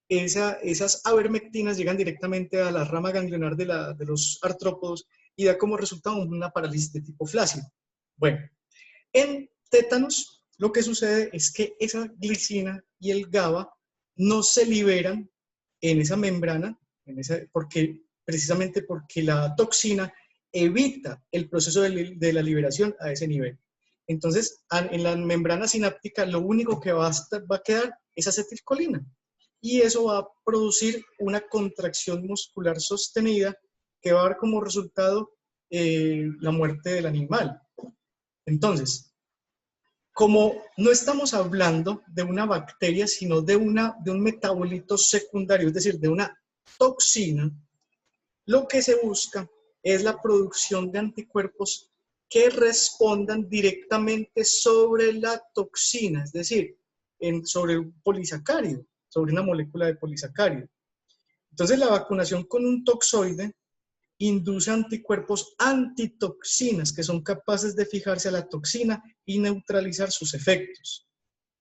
esas avermectinas llegan directamente a la rama ganglionar de los artrópodos y da como resultado una parálisis de tipo flácido. Bueno, en tétanos lo que sucede es que esa glicina y el GABA no se liberan en esa membrana, precisamente porque la toxina evita el proceso de la liberación a ese nivel. Entonces, en la membrana sináptica lo único que va a quedar es acetilcolina. Y eso va a producir una contracción muscular sostenida que va a dar como resultado la muerte del animal. Entonces, como no estamos hablando de una bacteria, sino de un metabolito secundario, es decir, de una toxina, lo que se busca es la producción de anticuerpos que respondan directamente sobre la toxina, es decir, sobre un polisacárido, sobre una molécula de polisacárido. Entonces, la vacunación con un toxoide induce anticuerpos antitoxinas que son capaces de fijarse a la toxina y neutralizar sus efectos.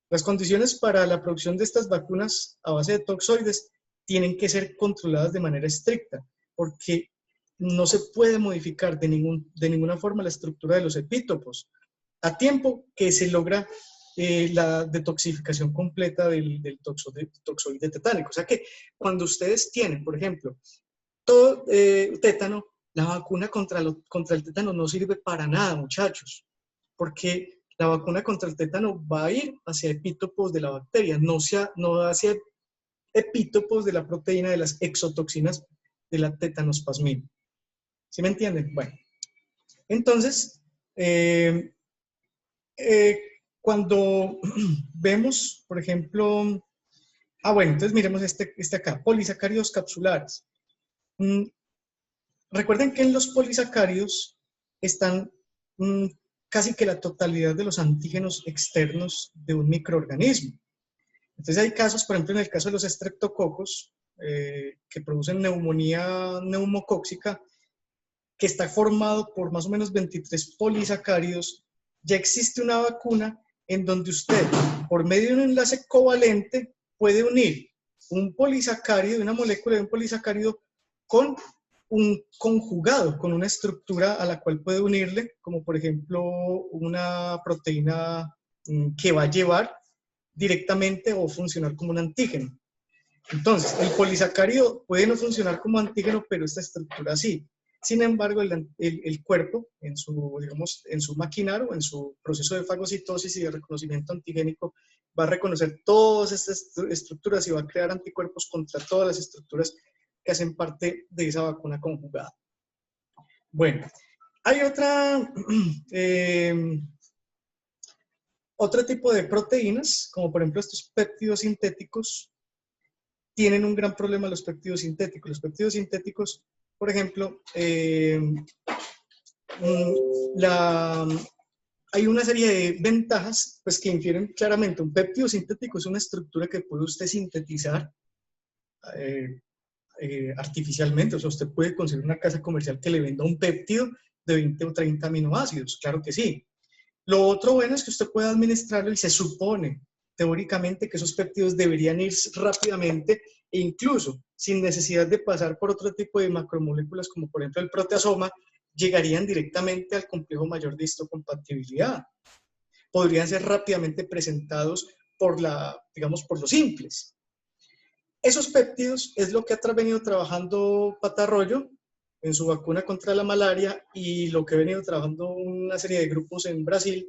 Las condiciones para la producción de estas vacunas a base de toxoides tienen que ser controladas de manera estricta, porque no se puede modificar de ninguna forma la estructura de los epítopos, a tiempo que se logra la detoxificación completa del toxoide tetánico. O sea que cuando ustedes tienen, por ejemplo, todo tétano, la vacuna contra el tétano no sirve para nada, muchachos, porque la vacuna contra el tétano va a ir hacia epítopos de la bacteria, no hacia epítopos de la proteína de las exotoxinas de la tetanospasmina. ¿Sí me entienden? Bueno, entonces, cuando vemos, por ejemplo, bueno, entonces miremos este acá, polisacáridos capsulares. Recuerden que en los polisacáridos están casi que la totalidad de los antígenos externos de un microorganismo. Entonces hay casos, por ejemplo, en el caso de los estreptococos, que producen neumonía neumocóxica, que está formado por más o menos 23 polisacáridos. Ya existe una vacuna en donde usted, por medio de un enlace covalente, puede unir un polisacárido, una molécula de un polisacárido con un conjugado, con una estructura a la cual puede unirle, como por ejemplo una proteína que va a llevar directamente o funcionar como un antígeno. Entonces, el polisacárido puede no funcionar como antígeno, pero esta estructura sí. Sin embargo, el cuerpo, en su maquinar o en su proceso de fagocitosis y de reconocimiento antigénico, va a reconocer todas estas estructuras y va a crear anticuerpos contra todas las estructuras que hacen parte de esa vacuna conjugada. Bueno, hay otro tipo de proteínas, como por ejemplo estos péptidos sintéticos. Tienen un gran problema los péptidos sintéticos. Los péptidos sintéticos, por ejemplo, hay una serie de ventajas pues, que infieren claramente. Un péptido sintético es una estructura que puede usted sintetizar artificialmente. O sea, usted puede conseguir una casa comercial que le venda un péptido de 20 o 30 aminoácidos, claro que sí. Lo otro bueno es que usted puede administrarlo y se supone, teóricamente, que esos péptidos deberían ir rápidamente e incluso sin necesidad de pasar por otro tipo de macromoléculas como por ejemplo el proteasoma, llegarían directamente al complejo mayor de histocompatibilidad. Podrían ser rápidamente presentados por los simples. Esos péptidos es lo que ha venido trabajando Patarroyo en su vacuna contra la malaria y lo que ha venido trabajando una serie de grupos en Brasil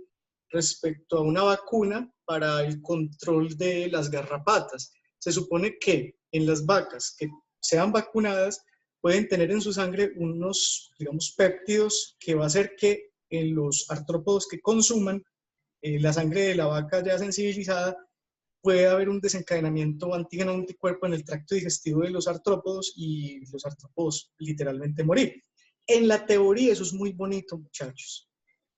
respecto a una vacuna para el control de las garrapatas. Se supone que en las vacas que sean vacunadas pueden tener en su sangre unos, digamos, péptidos que va a hacer que en los artrópodos que consuman la sangre de la vaca ya sensibilizada, puede haber un desencadenamiento antígeno-anticuerpo en el tracto digestivo de los artrópodos y los artrópodos literalmente morir. En la teoría eso es muy bonito, muchachos.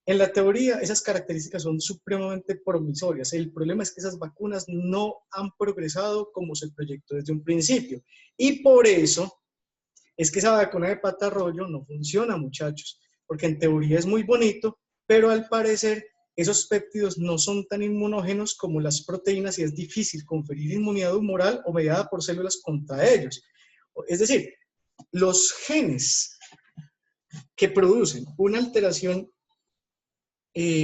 En la teoría esas características son supremamente promisorias. El problema es que esas vacunas no han progresado como se proyectó desde un principio. Y por eso es que esa vacuna de patarroyo no funciona, muchachos, porque en teoría es muy bonito, pero al parecer esos péptidos no son tan inmunógenos como las proteínas y es difícil conferir inmunidad humoral o mediada por células contra ellos. Es decir, los genes que producen una alteración,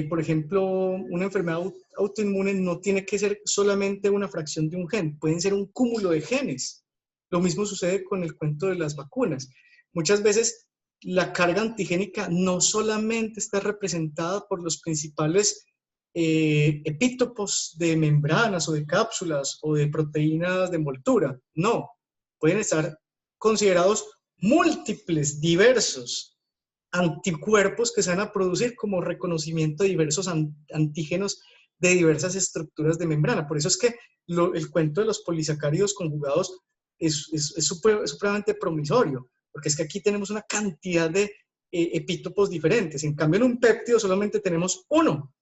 por ejemplo, una enfermedad autoinmune, no tiene que ser solamente una fracción de un gen, pueden ser un cúmulo de genes. Lo mismo sucede con el cuento de las vacunas. Muchas veces la carga antigénica no solamente está representada por los principales epítopos de membranas o de cápsulas o de proteínas de envoltura. No, pueden estar considerados múltiples, diversos anticuerpos que se van a producir como reconocimiento de diversos antígenos de diversas estructuras de membrana. Por eso es que el cuento de los polisacáridos conjugados es supremamente promisorio, porque es que aquí tenemos una cantidad de epítopos diferentes. En cambio, en un péptido solamente tenemos uno.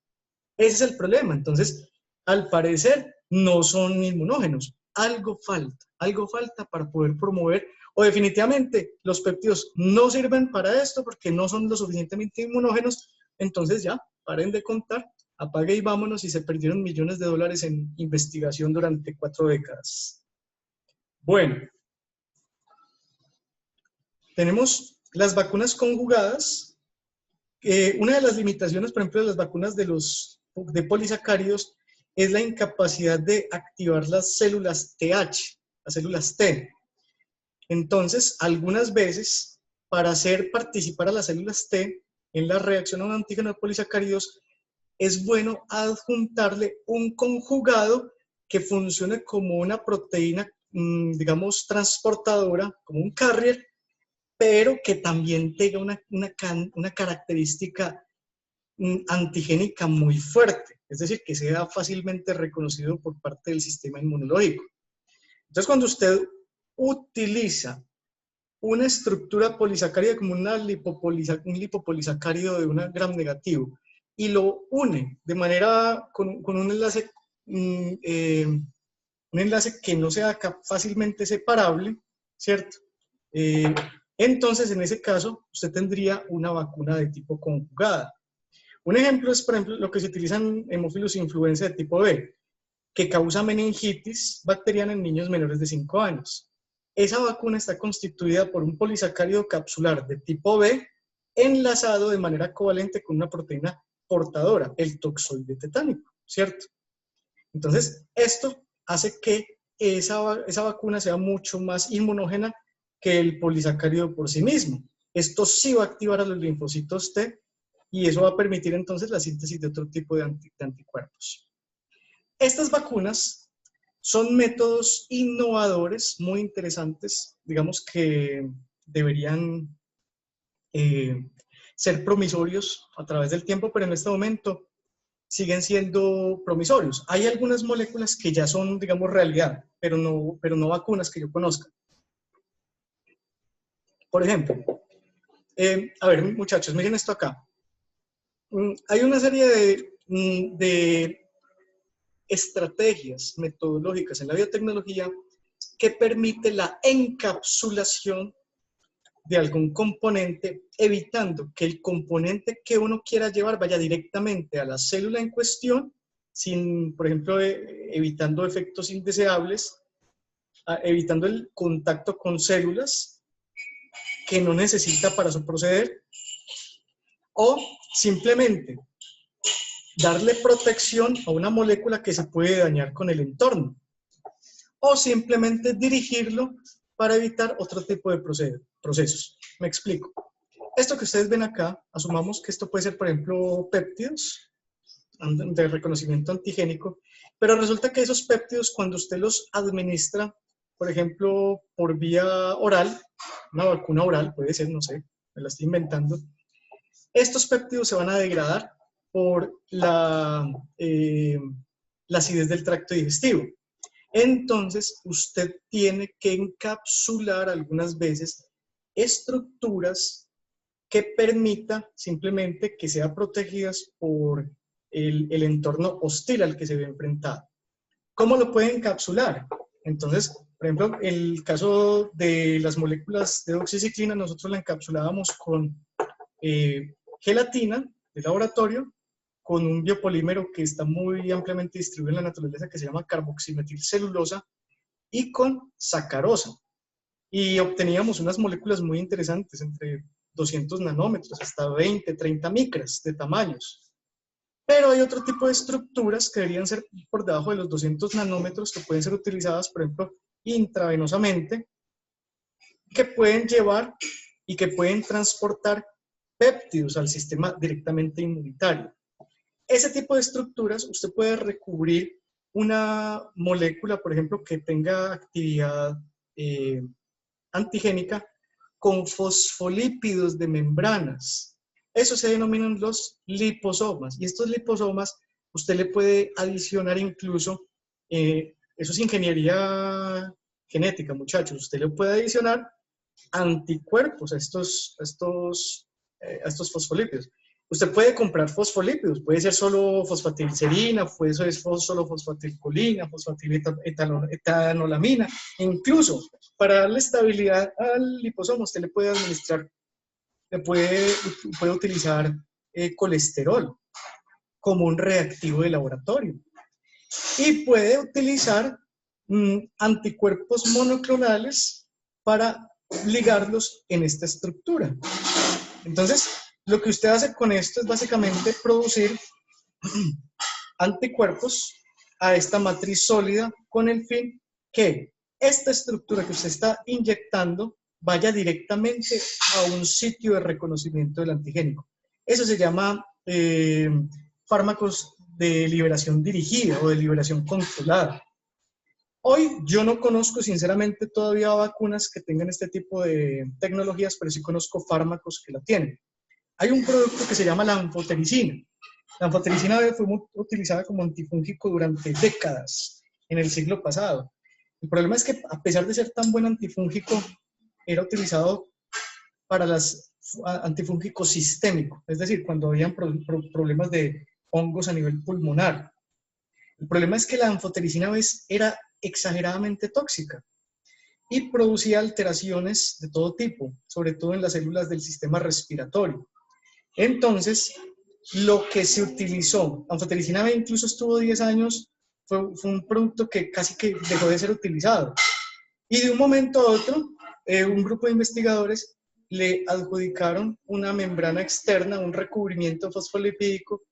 Ese es el problema. Entonces, al parecer, no son inmunógenos. Algo falta para poder promover, o definitivamente los péptidos no sirven para esto porque no son lo suficientemente inmunógenos. Entonces ya, paren de contar, apague y vámonos, y se perdieron millones de dólares en investigación durante 4 décadas. Bueno, tenemos las vacunas conjugadas. Una de las limitaciones, por ejemplo, de las vacunas de polisacáridos es la incapacidad de activar las células TH, las células T. Entonces, algunas veces, para hacer participar a las células T en la reacción a un antígeno de polisacáridos, es bueno adjuntarle un conjugado que funcione como una proteína, digamos, transportadora, como un carrier, pero que también tenga una característica antigénica muy fuerte, es decir, que sea fácilmente reconocido por parte del sistema inmunológico. Entonces, cuando usted utiliza una estructura polisacárida como un lipopolisacárido de un gram negativo y lo une de manera con un enlace que no sea fácilmente separable, ¿cierto? Entonces, en ese caso, usted tendría una vacuna de tipo conjugada. Un ejemplo es, por ejemplo, lo que se utiliza en hemófilos influenza de tipo B, que causa meningitis bacteriana en niños menores de 5 años. Esa vacuna está constituida por un polisacárido capsular de tipo B enlazado de manera covalente con una proteína portadora, el toxoide tetánico, ¿cierto? Entonces, esto hace que esa vacuna sea mucho más inmunógena que el polisacárido por sí mismo. Esto sí va a activar a los linfocitos T y eso va a permitir entonces la síntesis de otro tipo de anticuerpos. Estas vacunas son métodos innovadores, muy interesantes, digamos que deberían ser promisorios a través del tiempo, pero en este momento siguen siendo promisorios. Hay algunas moléculas que ya son, digamos, realidad, pero no vacunas que yo conozca. Por ejemplo, a ver, muchachos, miren esto acá. Hay una serie de estrategias metodológicas en la biotecnología que permite la encapsulación de algún componente, evitando que el componente que uno quiera llevar vaya directamente a la célula en cuestión, sin, por ejemplo, evitando efectos indeseables, evitando el contacto con células que no necesita para su proceder, o simplemente darle protección a una molécula que se puede dañar con el entorno, o simplemente dirigirlo para evitar otro tipo de procesos. Me explico. Esto que ustedes ven acá, asumamos que esto puede ser, por ejemplo, péptidos de reconocimiento antigénico, pero resulta que esos péptidos, cuando usted los administra, por ejemplo, por vía oral, una vacuna oral, puede ser, no sé, me la estoy inventando, estos péptidos se van a degradar por la acidez del tracto digestivo. Entonces, usted tiene que encapsular algunas veces estructuras que permita simplemente que sean protegidas por el entorno hostil al que se ve enfrentado. ¿Cómo lo puede encapsular? Entonces, por ejemplo, el caso de las moléculas de doxiciclina, nosotros la encapsulábamos con gelatina de laboratorio, con un biopolímero que está muy ampliamente distribuido en la naturaleza, que se llama carboximetilcelulosa, y con sacarosa. Y obteníamos unas moléculas muy interesantes, entre 200 nanómetros hasta 20, 30 micras de tamaños. Pero hay otro tipo de estructuras que deberían ser por debajo de los 200 nanómetros, que pueden ser utilizadas, por ejemplo, intravenosamente, que pueden llevar y que pueden transportar péptidos al sistema directamente inmunitario. Ese tipo de estructuras, usted puede recubrir una molécula, por ejemplo, que tenga actividad antigénica con fosfolípidos de membranas. Eso se denominan los liposomas. Y estos liposomas, usted le puede adicionar incluso, eso es ingeniería genética, muchachos, usted le puede adicionar anticuerpos a estos fosfolípidos. Usted puede comprar fosfolípidos, puede ser solo fosfatilcerina, puede ser solo fosfatilcolina, fosfatiletanolamina, incluso para darle estabilidad al liposoma, usted le puede administrar, puede utilizar colesterol como un reactivo de laboratorio. Y puede utilizar anticuerpos monoclonales para ligarlos en esta estructura. Entonces, lo que usted hace con esto es básicamente producir anticuerpos a esta matriz sólida con el fin que esta estructura que usted está inyectando vaya directamente a un sitio de reconocimiento del antigénico. Eso se llama fármacos de liberación dirigida o de liberación controlada. Hoy yo no conozco sinceramente todavía vacunas que tengan este tipo de tecnologías, pero sí conozco fármacos que la tienen. Hay un producto que se llama la anfotericina. La anfotericina fue utilizada como antifúngico durante décadas en el siglo pasado. El problema es que a pesar de ser tan buen antifúngico, era utilizado para los antifúngicos sistémicos, es decir, cuando habían problemas de hongos a nivel pulmonar. El problema es que la anfotericina era exageradamente tóxica y producía alteraciones de todo tipo, sobre todo en las células del sistema respiratorio. Entonces, lo que se utilizó, anfotericina B incluso estuvo 10 años, fue un producto que casi que dejó de ser utilizado. Y de un momento a otro, un grupo de investigadores le adjudicaron una membrana externa, un recubrimiento fosfolipídico,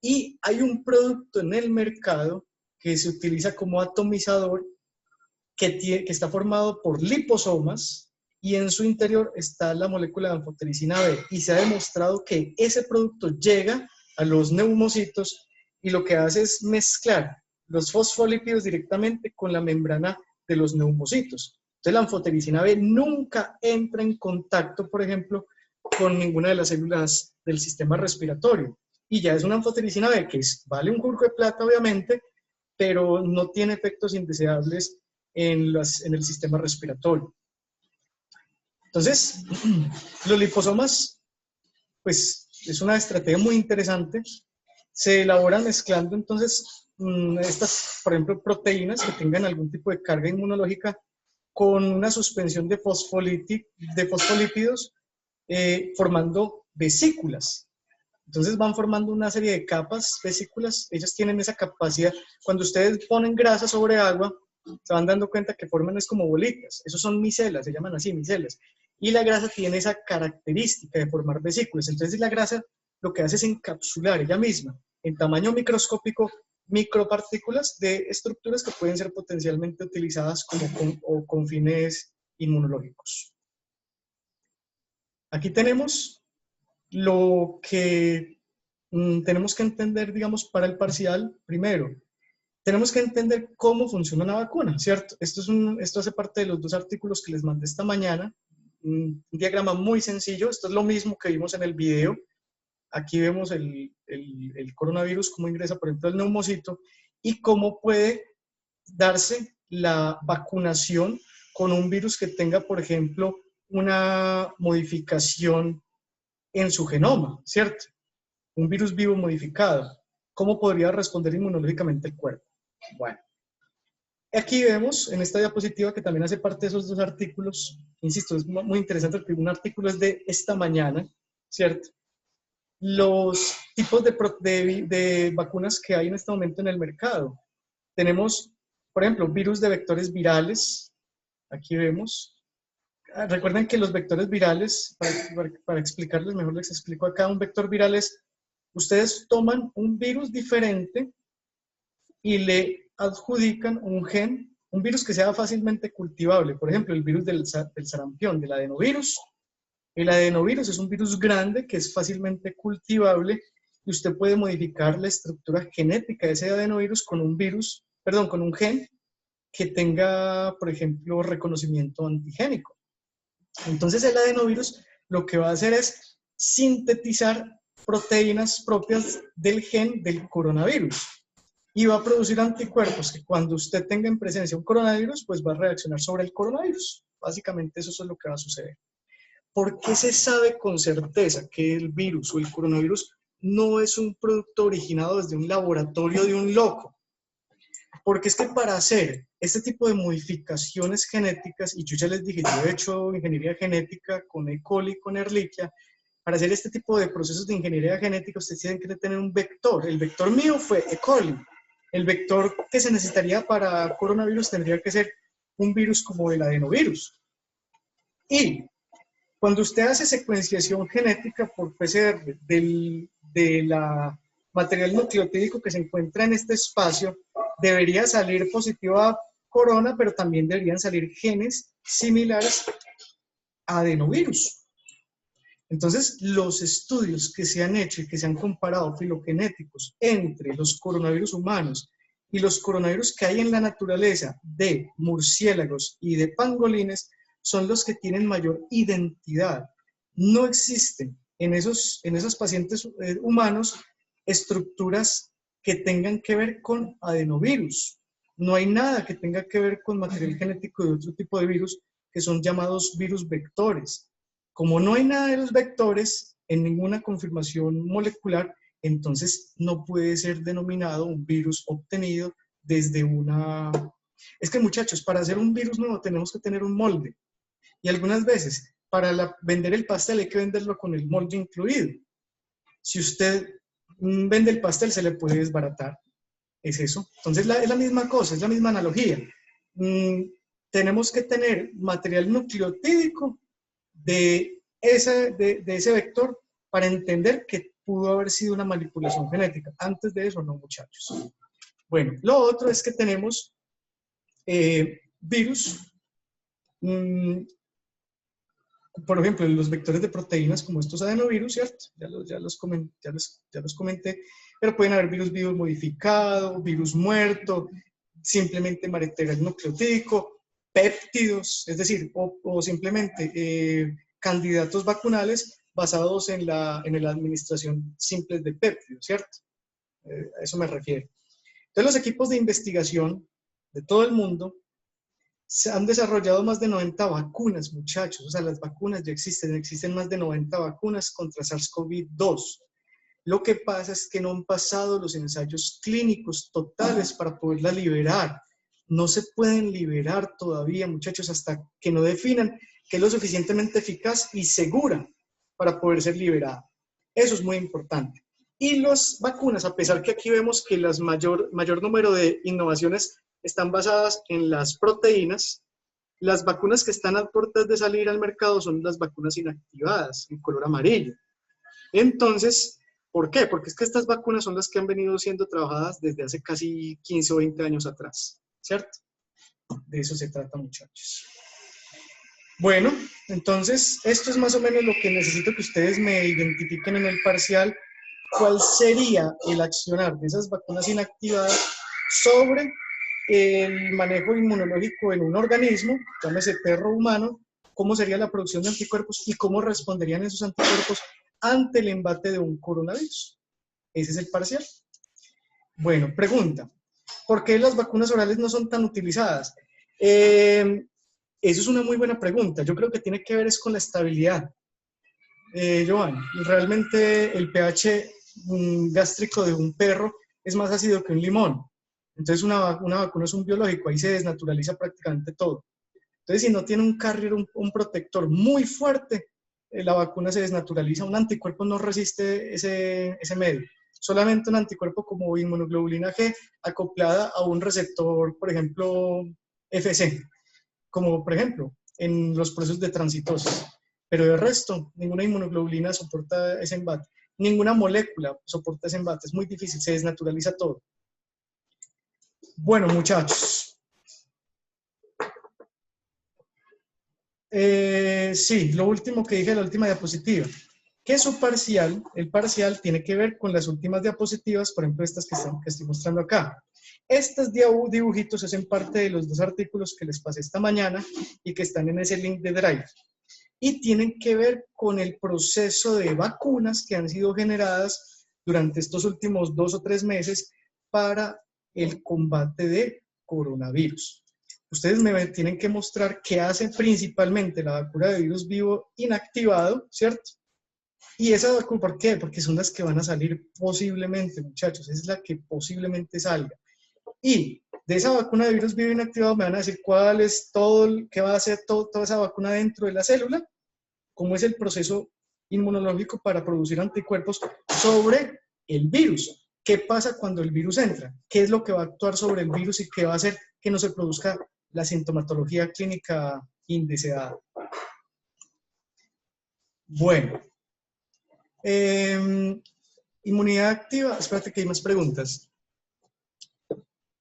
y hay un producto en el mercado que se utiliza como atomizador que está formado por liposomas, y en su interior está la molécula de anfotericina B, y se ha demostrado que ese producto llega a los neumocitos y lo que hace es mezclar los fosfolípidos directamente con la membrana de los neumocitos. Entonces la anfotericina B nunca entra en contacto, por ejemplo, con ninguna de las células del sistema respiratorio, y ya es una anfotericina B que vale un curco de plata obviamente, pero no tiene efectos indeseables en el sistema respiratorio. Entonces, los liposomas, pues es una estrategia muy interesante. Se elaboran mezclando entonces estas, por ejemplo, proteínas que tengan algún tipo de carga inmunológica con una suspensión de fosfolípidos, formando vesículas. Entonces van formando una serie de capas, vesículas. Ellas tienen esa capacidad. Cuando ustedes ponen grasa sobre agua, se van dando cuenta que forman es como bolitas. Esos son micelas, se llaman así, micelas. Y la grasa tiene esa característica de formar vesículas. Entonces la grasa lo que hace es encapsular ella misma en tamaño microscópico micropartículas de estructuras que pueden ser potencialmente utilizadas con fines inmunológicos. Aquí tenemos lo que tenemos que entender, digamos, para el parcial. Primero, tenemos que entender cómo funciona una vacuna, ¿cierto? Esto hace parte de los 2 artículos que les mandé esta mañana. un diagrama muy sencillo. Esto es lo mismo que vimos en el video. Aquí vemos el coronavirus, cómo ingresa, por ejemplo, el neumocito y cómo puede darse la vacunación con un virus que tenga, por ejemplo, una modificación en su genoma, ¿cierto? Un virus vivo modificado. ¿Cómo podría responder inmunológicamente el cuerpo? Bueno, aquí vemos en esta diapositiva que también hace parte de esos dos artículos. Insisto, es muy interesante porque un artículo es de esta mañana, ¿cierto? Los tipos de vacunas que hay en este momento en el mercado. Tenemos, por ejemplo, virus de vectores virales. Aquí vemos. Recuerden que los vectores virales, para explicarles mejor, les explico acá, un vector viral es, ustedes toman un virus diferente y le adjudican un gen, un virus que sea fácilmente cultivable. Por ejemplo, el virus del sarampión, del adenovirus. El adenovirus es un virus grande que es fácilmente cultivable y usted puede modificar la estructura genética de ese adenovirus con un virus, perdón, con un gen que tenga, por ejemplo, reconocimiento antigénico. Entonces el adenovirus lo que va a hacer es sintetizar proteínas propias del gen del coronavirus y va a producir anticuerpos que cuando usted tenga en presencia un coronavirus, pues va a reaccionar sobre el coronavirus. Básicamente eso es lo que va a suceder. ¿Por qué se sabe con certeza que el virus o el coronavirus no es un producto originado desde un laboratorio de un loco? Porque es que para hacer este tipo de modificaciones genéticas, y yo ya les dije, yo he hecho ingeniería genética con E. coli, con Ehrlichia, para hacer este tipo de procesos de ingeniería genética, ustedes tienen que tener un vector. El vector mío fue E. coli. El vector que se necesitaría para coronavirus tendría que ser un virus como el adenovirus. Y cuando usted hace secuenciación genética por PCR de la material nucleotídico que se encuentra en este espacio, debería salir positivo a corona, pero también deberían salir genes similares a adenovirus. Entonces, los estudios que se han hecho y que se han comparado filogenéticos entre los coronavirus humanos y los coronavirus que hay en la naturaleza de murciélagos y de pangolines son los que tienen mayor identidad. No existen en esos pacientes humanos estructuras que tengan que ver con adenovirus. No hay nada que tenga que ver con material genético de otro tipo de virus que son llamados virus vectores. Como no hay nada de los vectores en ninguna confirmación molecular, entonces no puede ser denominado un virus obtenido desde una... Es que muchachos, para hacer un virus nuevo tenemos que tener un molde. Y algunas veces, para vender el pastel hay que venderlo con el molde incluido. Si usted vende el pastel, se le puede desbaratar. Es eso. Entonces, es la misma cosa, es la misma analogía. Tenemos que tener material nucleotídico de ese vector para entender que pudo haber sido una manipulación genética. Antes de eso, no, muchachos. Bueno, lo otro es que tenemos virus, por ejemplo, los vectores de proteínas como estos adenovirus, ¿cierto? Ya los comenté, pero pueden haber virus vivo modificado, virus muerto, simplemente material nucleotídico, péptidos, es decir, o simplemente candidatos vacunales basados en la administración simple de péptidos, ¿cierto? A eso me refiero. Entonces, los equipos de investigación de todo el mundo se han desarrollado más de 90 vacunas, muchachos. O sea, las vacunas ya existen más de 90 vacunas contra SARS-CoV-2. Lo que pasa es que no han pasado los ensayos clínicos totales para poderla liberar. No se pueden liberar todavía, muchachos, hasta que no definan que es lo suficientemente eficaz y segura para poder ser liberada. Eso es muy importante. Y las vacunas, a pesar que aquí vemos que el mayor número de innovaciones están basadas en las proteínas, las vacunas que están a puertas de salir al mercado son las vacunas inactivadas, en color amarillo. Entonces, ¿por qué? Porque es que estas vacunas son las que han venido siendo trabajadas desde hace casi 15 o 20 años atrás, ¿cierto? De eso se trata, muchachos. Bueno, entonces, esto es más o menos lo que necesito que ustedes me identifiquen en el parcial. ¿Cuál sería el accionar de esas vacunas inactivadas sobre el manejo inmunológico en un organismo, llámese perro humano, cómo sería la producción de anticuerpos y cómo responderían esos anticuerpos ante el embate de un coronavirus. Ese es el parcial. Bueno, pregunta. ¿Por qué las vacunas orales no son tan utilizadas? Eso es una muy buena pregunta. Yo creo que tiene que ver es con la estabilidad. Joan, realmente el pH gástrico de un perro es más ácido que un limón. Entonces una vacuna es un biológico, ahí se desnaturaliza prácticamente todo. Entonces si no tiene un carrier, un protector muy fuerte, la vacuna se desnaturaliza, un anticuerpo no resiste ese medio. Solamente un anticuerpo como inmunoglobulina G acoplada a un receptor, por ejemplo, FC, como por ejemplo en los procesos de transitosis. Pero de resto, ninguna inmunoglobulina soporta ese embate. Ninguna molécula soporta ese embate. Es muy difícil, se desnaturaliza todo. Bueno, muchachos. Sí, lo último que dije, la última diapositiva. Que su parcial, el parcial tiene que ver con las últimas diapositivas, por ejemplo, estas que estoy mostrando acá. Estos dibujitos hacen parte de los 2 artículos que les pasé esta mañana y que están en ese link de Drive. Y tienen que ver con el proceso de vacunas que han sido generadas durante estos últimos 2 o 3 meses para el combate de coronavirus. Ustedes me tienen que mostrar qué hace principalmente la vacuna de virus vivo inactivado, ¿cierto? Y esa vacuna, ¿por qué? Porque son las que van a salir posiblemente, muchachos, es la que posiblemente salga. Y de esa vacuna de virus vivo inactivado me van a decir cuál es todo, qué va a hacer toda esa vacuna dentro de la célula, cómo es el proceso inmunológico para producir anticuerpos sobre el virus. ¿Qué pasa cuando el virus entra? ¿Qué es lo que va a actuar sobre el virus y qué va a hacer que no se produzca la sintomatología clínica indeseada? Bueno. Inmunidad activa, espérate que hay más preguntas.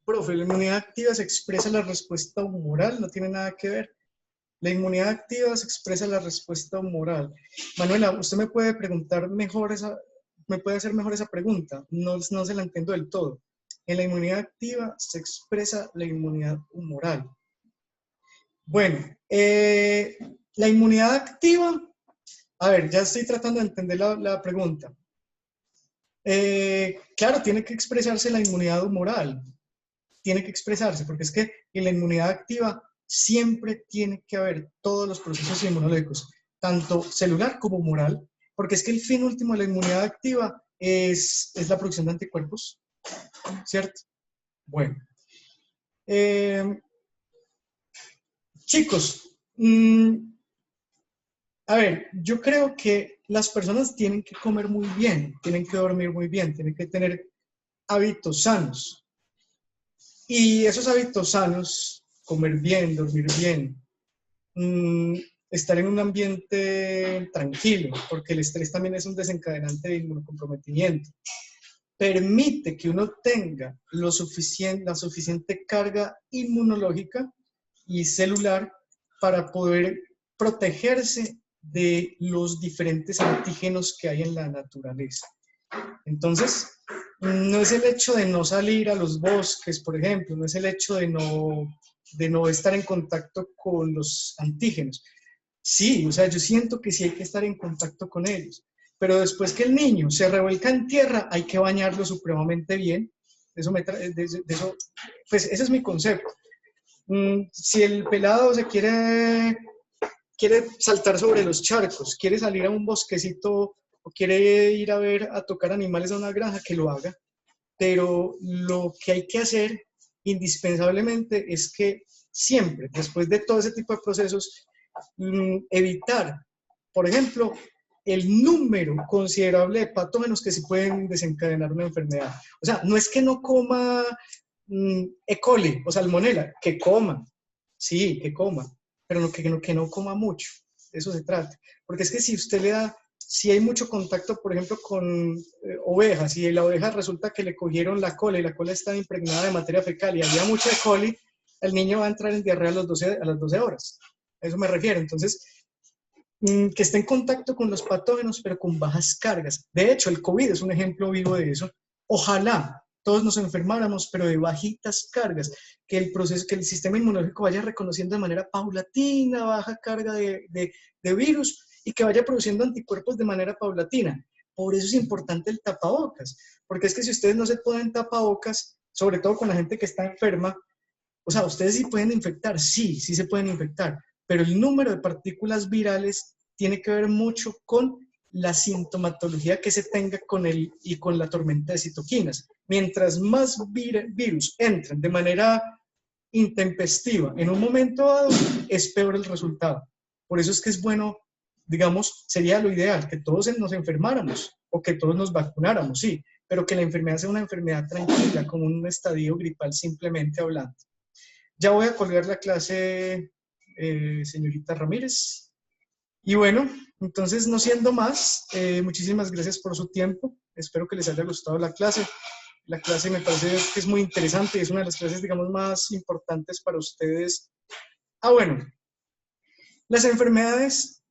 Profe, la inmunidad activa se expresa la respuesta humoral, no tiene nada que ver. La inmunidad activa se expresa la respuesta humoral. Manuela, usted me puede preguntar mejor me puede hacer mejor esa pregunta, no se la entiendo del todo. En la inmunidad activa se expresa la inmunidad humoral. Bueno, la inmunidad activa, a ver, ya estoy tratando de entender la pregunta. Claro, tiene que expresarse la inmunidad humoral, tiene que expresarse, porque es que en la inmunidad activa siempre tiene que haber todos los procesos inmunológicos, tanto celular como humoral, porque es que el fin último de la inmunidad activa es la producción de anticuerpos, ¿cierto? Bueno. Chicos, a ver, yo creo que las personas tienen que comer muy bien, tienen que dormir muy bien, tienen que tener hábitos sanos. Y esos hábitos sanos, comer bien, dormir bien, estar en un ambiente tranquilo, porque el estrés también es un desencadenante de inmunocomprometimiento, permite que uno tenga la suficiente carga inmunológica y celular para poder protegerse de los diferentes antígenos que hay en la naturaleza. Entonces, no es el hecho de no salir a los bosques, por ejemplo, no es el hecho de no estar en contacto con los antígenos. Sí, o sea, yo siento que sí hay que estar en contacto con ellos, pero después que el niño se revuelca en tierra, hay que bañarlo supremamente bien. Pues ese es mi concepto. Si el pelado se quiere saltar sobre los charcos, quiere salir a un bosquecito o quiere ir a tocar animales a una granja, que lo haga. Pero lo que hay que hacer indispensablemente es que siempre, después de todo ese tipo de procesos, evitar, por ejemplo, el número considerable de patógenos que se pueden desencadenar una enfermedad. O sea, no es que no coma E. coli o salmonela, que coma, sí, que coma, pero que no coma mucho, de eso se trata. Porque es que si usted le da, si hay mucho contacto, por ejemplo, con ovejas, y la oveja resulta que le cogieron la cola y la cola está impregnada de materia fecal y había mucha E. coli, el niño va a entrar en diarrea a las 12 horas. A eso me refiero. Entonces, que esté en contacto con los patógenos, pero con bajas cargas. De hecho, el COVID es un ejemplo vivo de eso. Ojalá todos nos enfermáramos, pero de bajitas cargas, que el proceso, que el sistema inmunológico vaya reconociendo de manera paulatina baja carga de virus y que vaya produciendo anticuerpos de manera paulatina. Por eso es importante el tapabocas, porque es que si ustedes no se ponen tapabocas, sobre todo con la gente que está enferma, o sea, ustedes sí pueden infectar, sí se pueden infectar, pero el número de partículas virales tiene que ver mucho con la sintomatología que se tenga con y con la tormenta de citoquinas. Mientras más virus entran de manera intempestiva en un momento dado, es peor el resultado. Por eso es que es bueno, digamos, sería lo ideal, que todos nos enfermáramos o que todos nos vacunáramos, sí, pero que la enfermedad sea una enfermedad tranquila, como un estadio gripal simplemente hablando. Ya voy a colgar la clase, señorita Ramírez. Y bueno, entonces no siendo más, muchísimas gracias por su tiempo. Espero que les haya gustado la clase. La clase me parece que es muy interesante y es una de las clases, digamos, más importantes para ustedes. Bueno, las enfermedades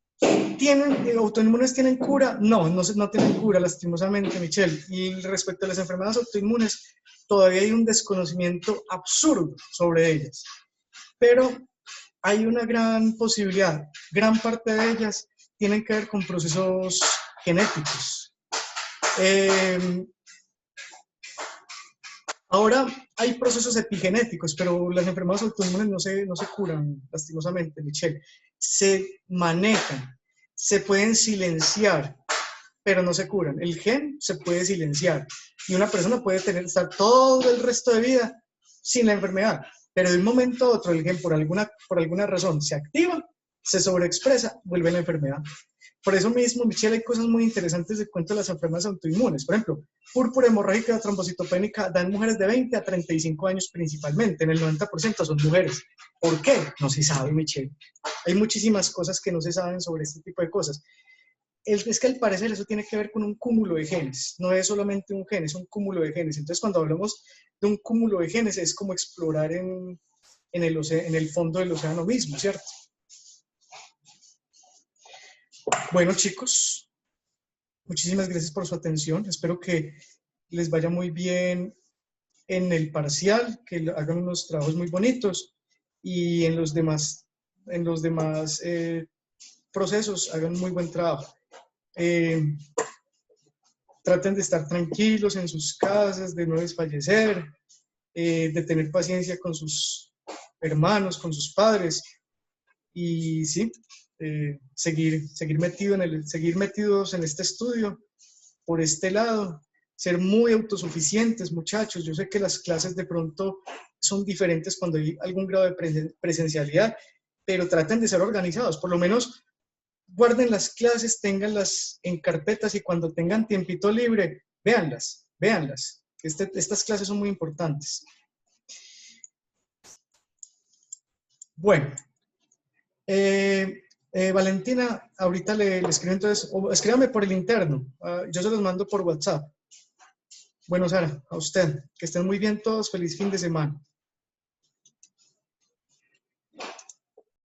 autoinmunes tienen cura. No tienen cura, lastimosamente, Michelle. Y respecto a las enfermedades autoinmunes, todavía hay un desconocimiento absurdo sobre ellas. Pero hay una gran posibilidad, gran parte de ellas tienen que ver con procesos genéticos. Ahora hay procesos epigenéticos, pero las enfermedades autoinmunes no se curan, lastimosamente, Michelle. Se manejan, se pueden silenciar, pero no se curan. El gen se puede silenciar y una persona puede estar todo el resto de vida sin la enfermedad, pero de un momento a otro el gen por alguna razón se activa, se sobreexpresa, vuelve la enfermedad. Por eso mismo, Michelle, hay cosas muy interesantes de cuento de las enfermedades autoinmunes. Por ejemplo, púrpura hemorrágica trombocitopénica da en mujeres de 20 a 35 años principalmente, en el 90% son mujeres. ¿Por qué? No se sabe, Michelle. Hay muchísimas cosas que no se saben sobre este tipo de cosas. Es que al parecer eso tiene que ver con un cúmulo de genes, no es solamente un gen, es un cúmulo de genes. Entonces cuando hablamos de un cúmulo de genes es como explorar en el fondo del océano mismo, ¿cierto? Bueno, chicos, muchísimas gracias por su atención. Espero que les vaya muy bien en el parcial, que hagan unos trabajos muy bonitos y en los demás procesos hagan muy buen trabajo. Traten de estar tranquilos en sus casas, de no desfallecer, de tener paciencia con sus hermanos, con sus padres y sí, seguir metidos en este estudio, por este lado, ser muy autosuficientes, muchachos. Yo sé que las clases de pronto son diferentes cuando hay algún grado de presencialidad, pero traten de ser organizados, por lo menos guarden las clases, ténganlas en carpetas y cuando tengan tiempito libre, véanlas. Estas clases son muy importantes. Bueno, Valentina, ahorita le escribo entonces, o escríbame por el interno, yo se los mando por WhatsApp. Bueno, Sara, a usted, que estén muy bien todos, feliz fin de semana.